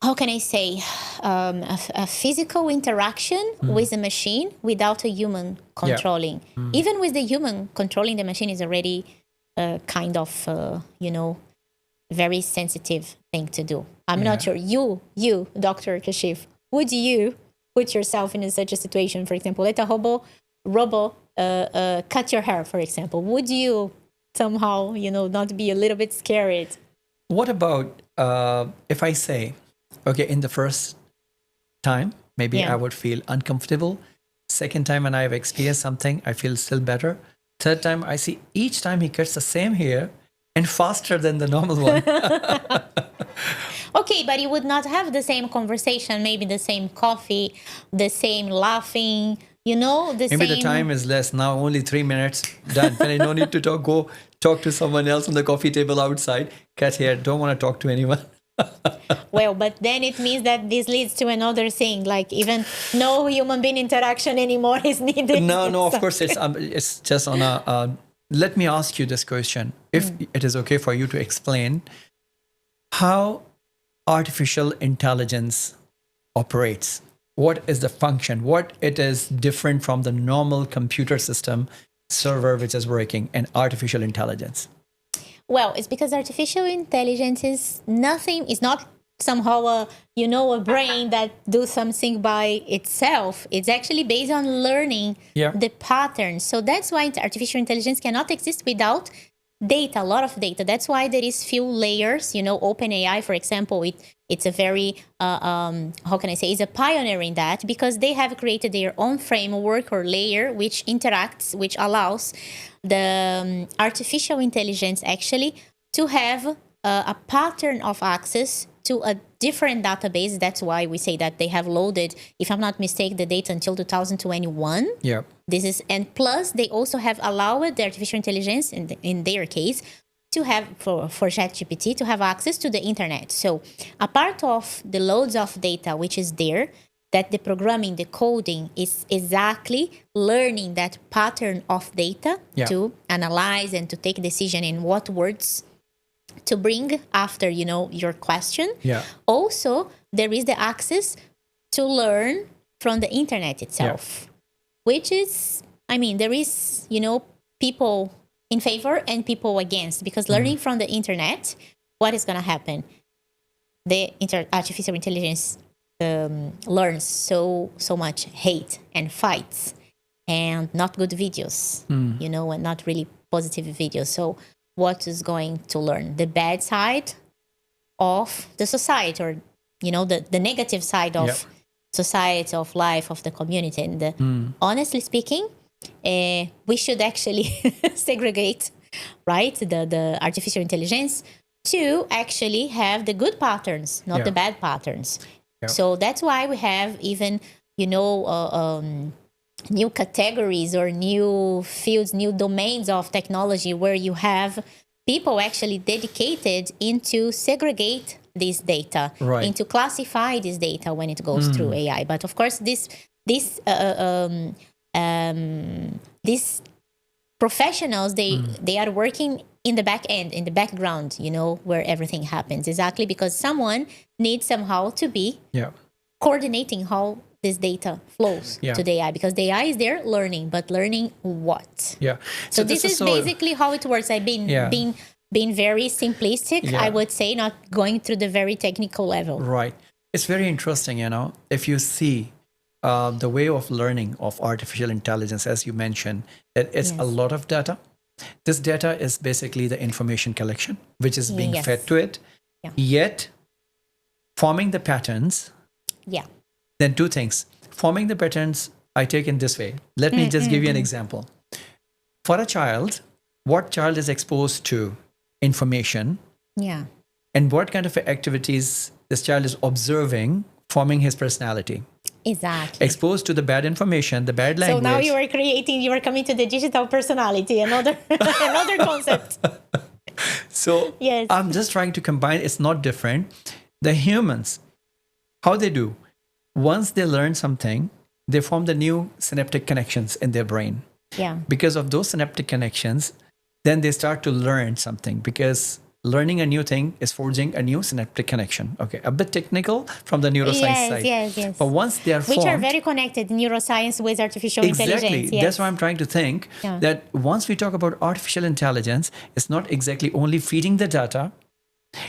how can I say, a physical interaction with a machine without a human controlling. Even with the human controlling the machine is already kind of, very sensitive thing to do. I'm not sure. You, Dr. Kashif, would you put yourself in such a situation? For example, let a robot cut your hair, for example. Would you somehow, not be a little bit scared? What about if I say, okay, in the first time, maybe I would feel uncomfortable. Second time, when I've experienced something, I feel still better. Third time, I see each time he cuts the same hair and faster than the normal one. Okay, but you would not have the same conversation, maybe the same coffee, the same laughing, maybe the time is less now, only 3 minutes, done. Then I don't need to go talk to someone else on the coffee table outside, cut hair, don't want to talk to anyone. Well, but then it means that this leads to another thing, like even no human being interaction anymore is needed. No, of course, it's just on a... let me ask you this question, if it is okay for you to explain how artificial intelligence operates. What is the function? What it is different from the normal computer system server which is working in artificial intelligence? Well, it's because artificial intelligence is not somehow a brain that does something by itself. It's actually based on learning the patterns. So that's why artificial intelligence cannot exist without data, a lot of data. That's why there is few layers. OpenAI, for example, it's a very, how can I say, is a pioneer in that because they have created their own framework or layer which interacts, which allows the artificial intelligence actually to have a pattern of access to a different database. That's why we say that they have loaded, if I'm not mistaken, the data until 2021. Yeah. And plus they also have allowed the artificial intelligence in their case to have for ChatGPT to have access to the internet. So a part of the loads of data which is there, that the programming, the coding is exactly learning that pattern of data to analyze and to take decision in what words to bring after, your question. Yeah. Also, there is the access to learn from the internet itself, which is, there is, people in favor and people against, because learning from the internet, what is going to happen? The artificial intelligence learns so much hate and fights and not good videos, and not really positive videos. So what is going to learn? The bad side of the society, or, the negative side of society, of life, of the community. And honestly speaking, we should actually segregate, right, the artificial intelligence to actually have the good patterns, not the bad patterns. So that's why we have even, new categories or new fields, new domains of technology where you have people actually dedicated into segregate this data, into classify this data when it goes through AI. But of course, these professionals, they are working in the back end, in the background, where everything happens, exactly because someone needs somehow to be coordinating how this data flows to the AI, because the AI is there learning, but learning what? Yeah. So this is basically how it works. I've been being very simplistic, I would say, not going through the very technical level. Right. It's very interesting, if you see the way of learning of artificial intelligence, as you mentioned, it's a lot of data. This data is basically the information collection, which is being Yes. fed to it. Yeah. Yet, forming the patterns, Yeah. then two things. Forming the patterns, I take in this way. Let me just give you an example. For a child, what child is exposed to information Yeah. and what kind of activities this child is observing, forming his personality. Exactly. Exposed to the bad information, the bad language. So now you are coming to the digital personality, another another concept. So Yes. I'm just trying to combine, it's not different. The humans, how they do, once they learn something, they form the new synaptic connections in their brain. Yeah. Because of those synaptic connections, then they start to learn something, because learning a new thing is forging a new synaptic connection. Okay, a bit technical from the neuroscience side. Yes. But once they are Which formed, are very connected, neuroscience with artificial exactly. intelligence. Yes. That's why I'm trying to think Yeah. that once we talk about artificial intelligence, it's not exactly only feeding the data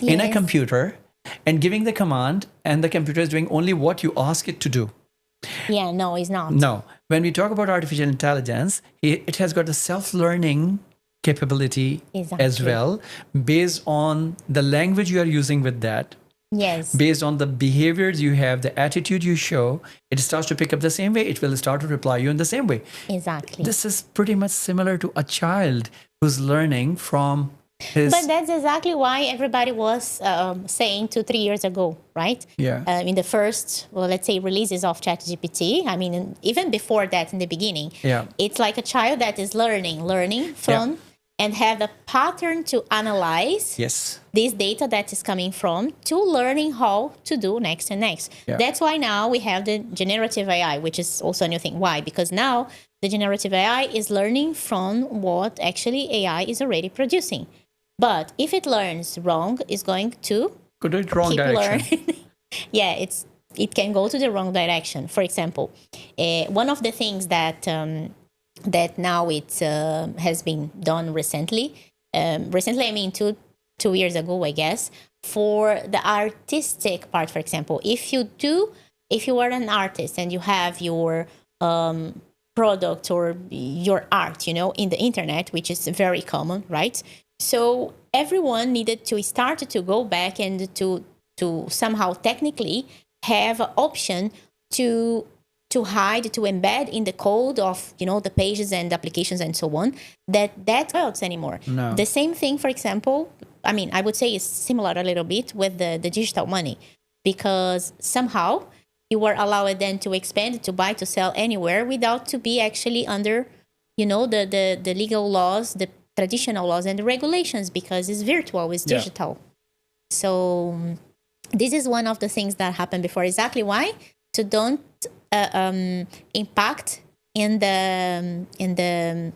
in a Yes. computer and giving the command, and the computer is doing only what you ask it to do. Yeah, no, it's not. No. When we talk about artificial intelligence, it has got the self-learning capability as Exactly. well, based on the language you are using with that, Yes. based on the behaviors you have, the attitude you show, it starts to pick up the same way. It will start to reply you in the same way. Exactly. This is pretty much similar to a child who's learning from his... But that's exactly why everybody was saying 2-3 years ago, right? Yeah. In the first, well, let's say, releases of ChatGPT. I mean, even before that, in the beginning, Yeah. it's like a child that is learning from and have a pattern to analyze Yes. this data that is coming from to learning how to do next and next. Yeah. That's why now we have the generative AI, which is also a new thing. Why? Because now the generative AI is learning from what actually AI is already producing. But if it learns wrong, it's going to Could do it wrong keep direction. learning. Yeah, it can go to the wrong direction. For example, one of the things that that now it has been done recently. Recently, I mean 2 years ago, I guess, for the artistic part. For example, if you are an artist and you have your product or your art, in the internet, which is very common, right? So everyone needed to start to go back and to somehow technically have an option to hide, to embed in the code of, the pages and applications and so on, that works anymore. No. The same thing, for example, I mean, I would say is similar a little bit with the digital money, because somehow you were allowed then to expand, to buy, to sell anywhere without to be actually under, the legal laws, the traditional laws and the regulations, because it's virtual, it's Yeah. digital. So this is one of the things that happened before. Exactly why? To don't impact in the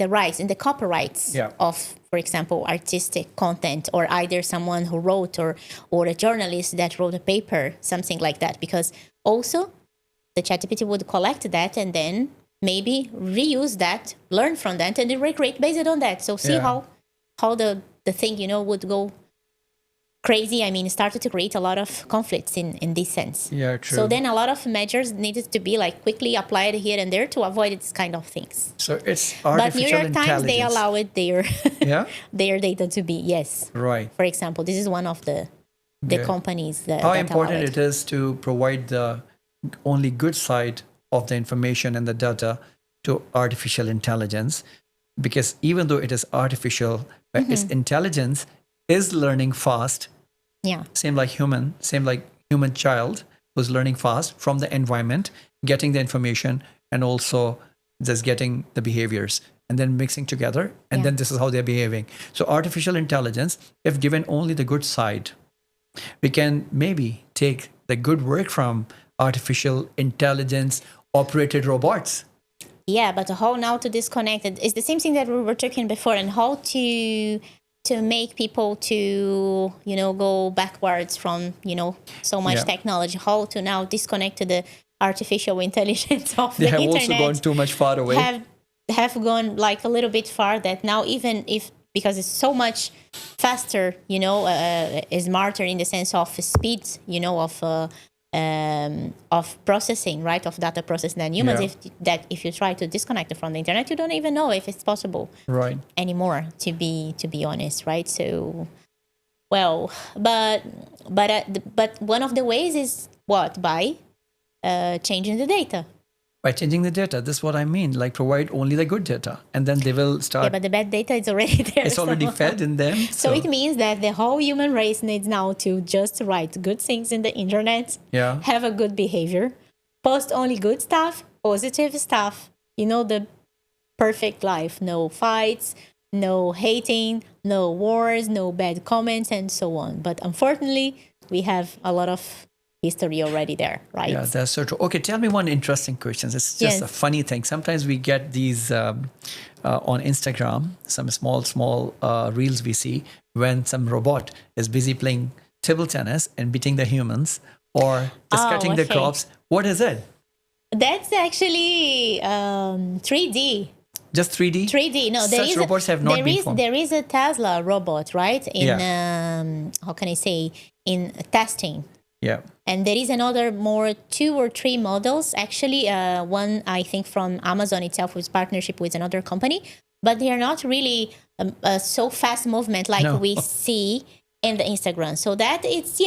rights, in the copyrights Yeah. of, for example, artistic content, or either someone who wrote or a journalist that wrote a paper, something like that. Because also the ChatGPT would collect that and then maybe reuse that, learn from that, and then recreate based on that. So see Yeah. how the thing, would go crazy. I mean, it started to create a lot of conflicts in this sense. Yeah, true. So then a lot of measures needed to be like quickly applied here and there to avoid this kind of things. So it's But New artificial York Times, they intelligence. allowed their Yeah? their data to be, yes. Right. For example, this is one of the Yeah. companies that How that important allow it is to provide the only good side of the information and the data to artificial intelligence, because even though it is artificial, but its intelligence is learning fast, Yeah. same like human child who's learning fast from the environment, getting the information and also just getting the behaviors and then mixing together, and Yeah. then this is how they're behaving. So artificial intelligence, if given only the good side, we can maybe take the good work from artificial intelligence operated robots. Yeah, but how now to disconnect it? It's the same thing that we were talking before, and how to make people to go backwards from so much Yeah. technology. How to now disconnect to the artificial intelligence of They the have internet. also gone too much far away. Have gone like a little bit far, that now even if, because it's so much faster, smarter in the sense of speed, of of processing, right, of data processing than humans. Yeah. If you try to disconnect it from the internet, you don't even know if it's possible Right. anymore. To be honest, right? So, well, but one of the ways is what, by changing the data. By changing the data, this is what I mean. Like provide only the good data, and then they will start. Yeah, but the bad data is already there. It's already fed in them. So it means that the whole human race needs now to just write good things in the internet, Yeah. have a good behavior, post only good stuff, positive stuff, the perfect life. No fights, no hating, no wars, no bad comments, and so on. But unfortunately, we have a lot of history already there, right? Yeah, that's so true. Okay, tell me one interesting question. It's just a funny thing. Sometimes we get these on Instagram, some small reels we see when some robot is busy playing table tennis and beating the humans or just cutting the crops. What is it? That's actually 3D. Just 3D? 3D. No, Such robots have not been formed. There is a Tesla robot, right? How can I say? In testing. Yeah. And there is another 2 or 3 models. Actually, one, I think, from Amazon itself with partnership with another company. But they are not really so fast movement like we see in the Instagram. So that it's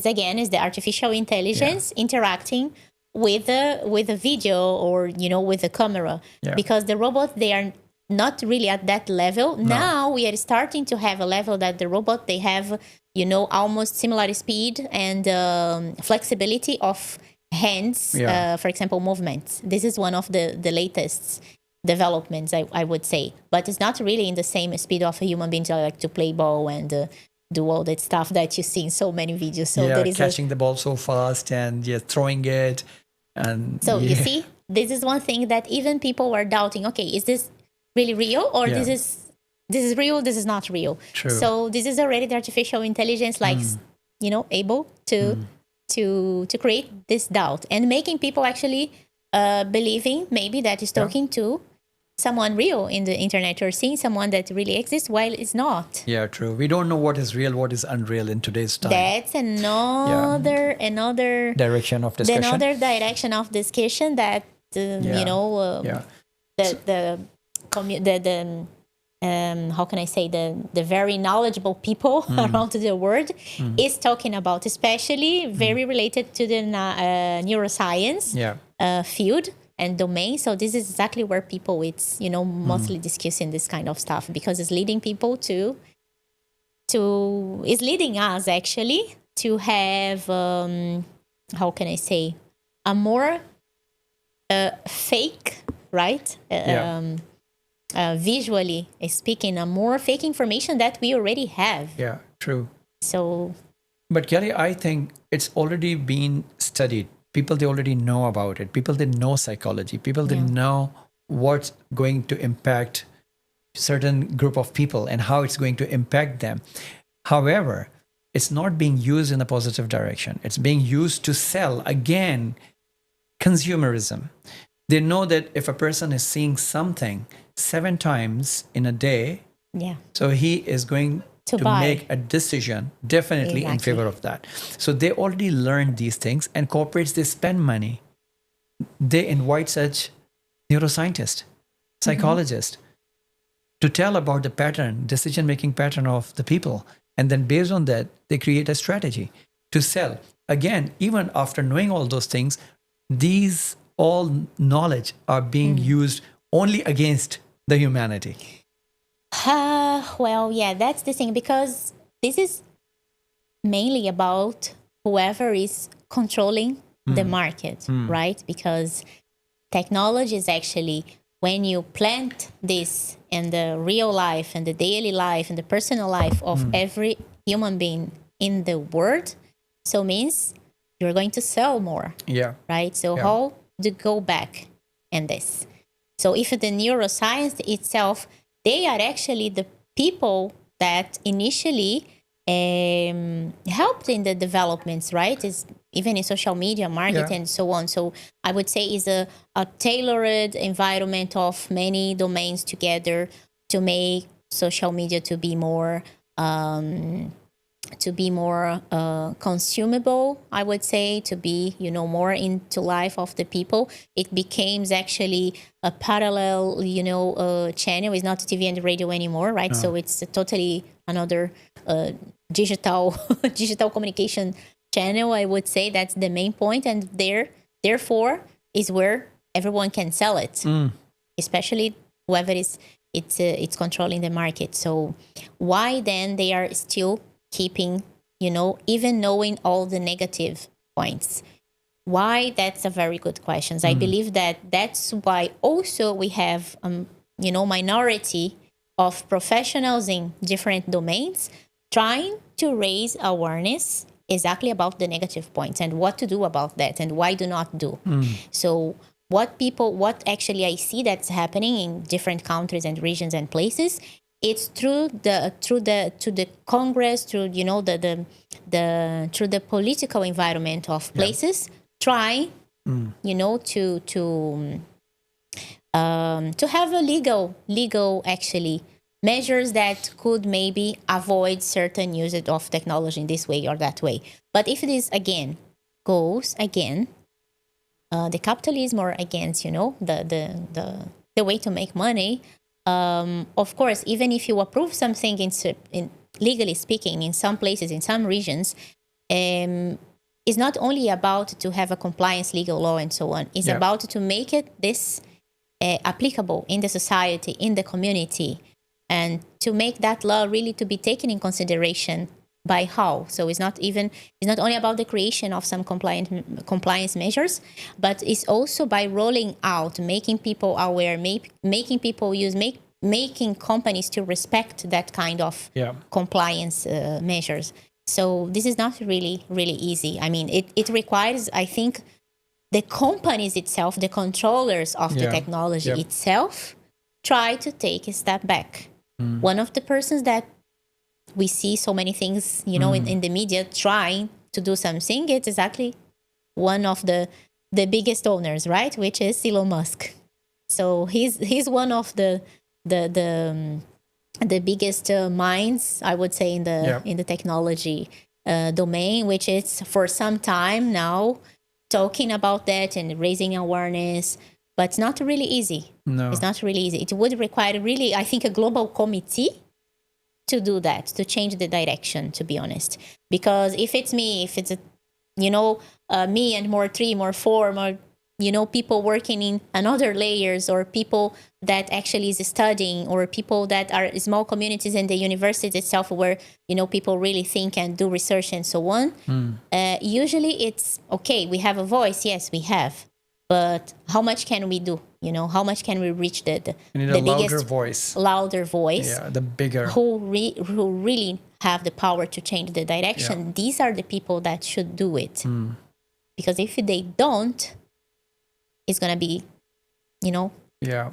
again, is the artificial intelligence interacting with the video or, with the camera. Yeah. Because the robots, they are not really at that level. No. Now we are starting to have a level that the robot, they have, almost similar speed and flexibility of hands, for example, movements. This is one of the latest developments, I would say. But it's not really in the same speed of a human being like to play ball and do all that stuff that you see in so many videos. So there is catching the ball so fast and throwing it. And so you see, this is one thing that even people were doubting. Okay, is this really real, or this is real, this is not real? True. So this is already the artificial intelligence, like able to create this doubt and making people actually believing maybe that is talking to someone real in the internet or seeing someone that really exists while it's not. Yeah, true. We don't know what is real, what is unreal in today's time. That's another direction of discussion. Another direction of discussion that how can I say, the very knowledgeable people around the world is talking about, especially very related to the neuroscience field and domain. So this is exactly where people it's mostly discussing this kind of stuff, because it's leading people it's leading us actually to have how can I say, a more fake, right? Visually speaking, a more fake information that we already have. Yeah, true. So, but Kelly, I think it's already been studied. People, they already know about it. People, they know psychology. People, they know what's going to impact certain group of people and how it's going to impact them. However, it's not being used in a positive direction. It's being used to sell, again, consumerism. They know that if a person is seeing something 7 times in a day, so he is going to make a decision definitely in favor of that. So they already learned these things, and corporates, they spend money. They invite such neuroscientists, psychologists to tell about the pattern, decision-making pattern of the people. And then based on that, they create a strategy to sell. Again, even after knowing all those things, these all knowledge are being used only against the humanity. Well, that's the thing, because this is mainly about whoever is controlling the market, right? Because technology is actually, when you plant this in the real life and the daily life and the personal life of every human being in the world, so means you're going to sell more, right? So how to go back in this? So if the neuroscience itself, they are actually the people that initially helped in the developments, right? Is even in social media, market, and so on. So I would say is a tailored environment of many domains together to make social media to be more to be more consumable, I would say, to be, more into life of the people. It became actually a parallel, channel. It's not TV and radio anymore, right? No. So it's a totally another digital digital communication channel, I would say. That's the main point, and therefore is where everyone can sell it, especially whoever it's controlling the market. So why then they are still keeping, even knowing all the negative points? Why? That's a very good question. I believe that's why also we have, minority of professionals in different domains trying to raise awareness exactly about the negative points and what to do about that and why do not do. So what actually I see that's happening in different countries and regions and places, it's through the Congress, through through the political environment of places, trying to have a legal actually measures that could maybe avoid certain usage of technology in this way or that way. But if this again goes again the capitalism or against the way to make money, of course, even if you approve something in legally speaking, in some places, in some regions, it's not only about to have a compliance legal law and so on. It's about to make it this applicable in the society, in the community, and to make that law really to be taken in consideration by how. So it's not only about the creation of some compliance measures, but it's also by rolling out, making people aware, making people making companies to respect that kind of compliance measures. So this is not really easy. I mean, it requires, I think, the companies itself, the controllers of the technology itself, try to take a step back. One of the persons that we see so many things, in the media trying to do something, it's exactly one of the biggest owners, right? Which is Elon Musk. So he's one of the biggest minds, I would say, in the technology domain, which is for some time now talking about that and raising awareness. But it's not really easy. No. It's not really easy. It would require really, I think, a global committee to do that, to change the direction, to be honest. Because if it's me and more 3, more 4, more, people working in another layers, or people that actually is studying, or people that are small communities in the university itself where, people really think and do research and so on. Usually it's, okay, we have a voice. Yes, we have. But how much can we do? How much can we reach the biggest louder voice? Yeah, the bigger. Who really have the power to change the direction. Yeah. These are the people that should do it. Because if they don't, it's going to be,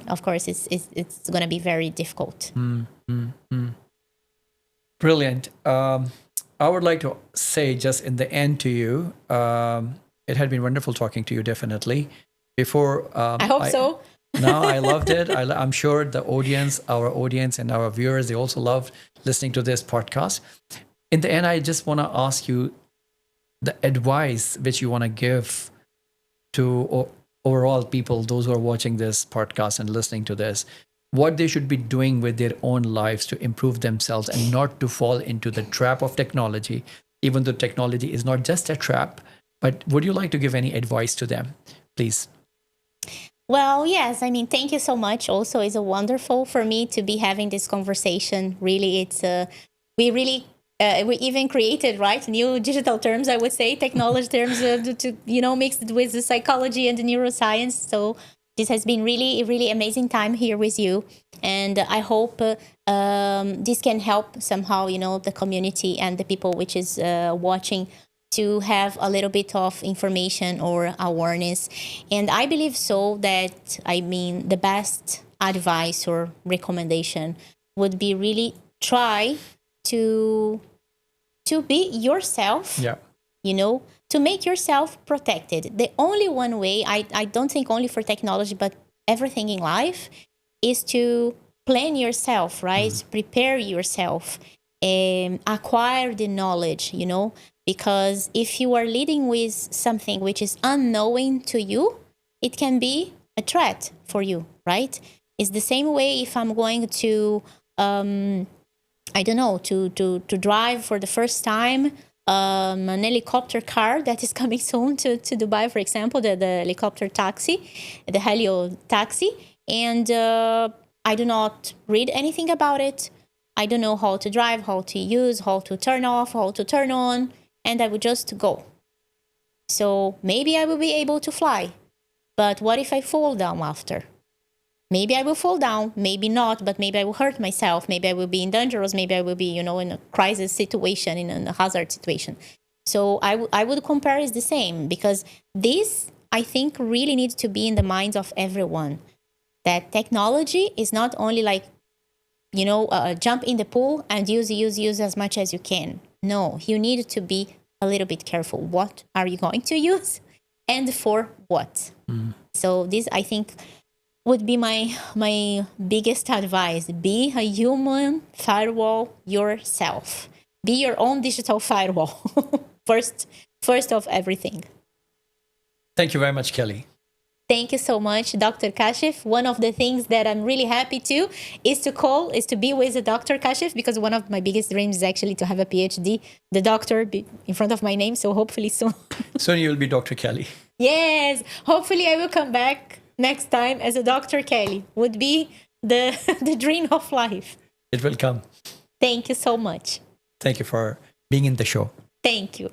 of course, it's going to be very difficult. Brilliant. I would like to say just in the end to you, it had been wonderful talking to you, definitely. Before I hope so. No, I loved it. I'm sure our audience and our viewers, they also loved listening to this podcast. In the end, I just want to ask you the advice which you want to give to overall people, those who are watching this podcast and listening to this, what they should be doing with their own lives to improve themselves and not to fall into the trap of technology, even though technology is not just a trap. But would you like to give any advice to them, please? Well, yes. I mean, thank you so much. Also, it's wonderful for me to be having this conversation. Really, it's we even created new digital terms. I would say technology terms to mixed with the psychology and the neuroscience. So this has been really amazing time here with you, and I hope this can help somehow the community and the people which is watching, to have a little bit of information or awareness. And I believe so that, the best advice or recommendation would be really try to be yourself, to make yourself protected. The only one way, I don't think only for technology, but everything in life, is to plan yourself, right? Prepare yourself. acquire the knowledge, you know, because if you are leading with something which is unknowing to you, it can be a threat for you, right? It's the same way if I'm going to, I don't know, to drive for the first time an helicopter car that is coming soon to Dubai, for example, the helicopter taxi, the helio taxi, and I do not read anything about it. I don't know how to drive, how to use, how to turn off, how to turn on, and I would just go. So maybe I will be able to fly, but what if I fall down after? Maybe I will fall down, maybe not, but maybe I will hurt myself. Maybe I will be in dangerous. Maybe I will be, you know, in a crisis situation, in a hazard situation. So I would compare is the same, because this, I think, really needs to be in the minds of everyone, that technology is not only like, you know, jump in the pool and use as much as you can. No, you need to be a little bit careful. What are you going to use and for what? So this, I think, would be my biggest advice. Be a human firewall yourself. Be your own digital firewall. first of everything. Thank you very much, Kelly. Thank you so much, Dr. Kashif. One of the things that I'm really happy to is to be with Dr. Kashif, because one of my biggest dreams is actually to have a PhD, the doctor in front of my name. So hopefully soon. Soon you will be Dr. Kelly. Yes. Hopefully I will come back next time as a Dr. Kelly. Would be the dream of life. It will come. Thank you so much. Thank you for being in the show. Thank you.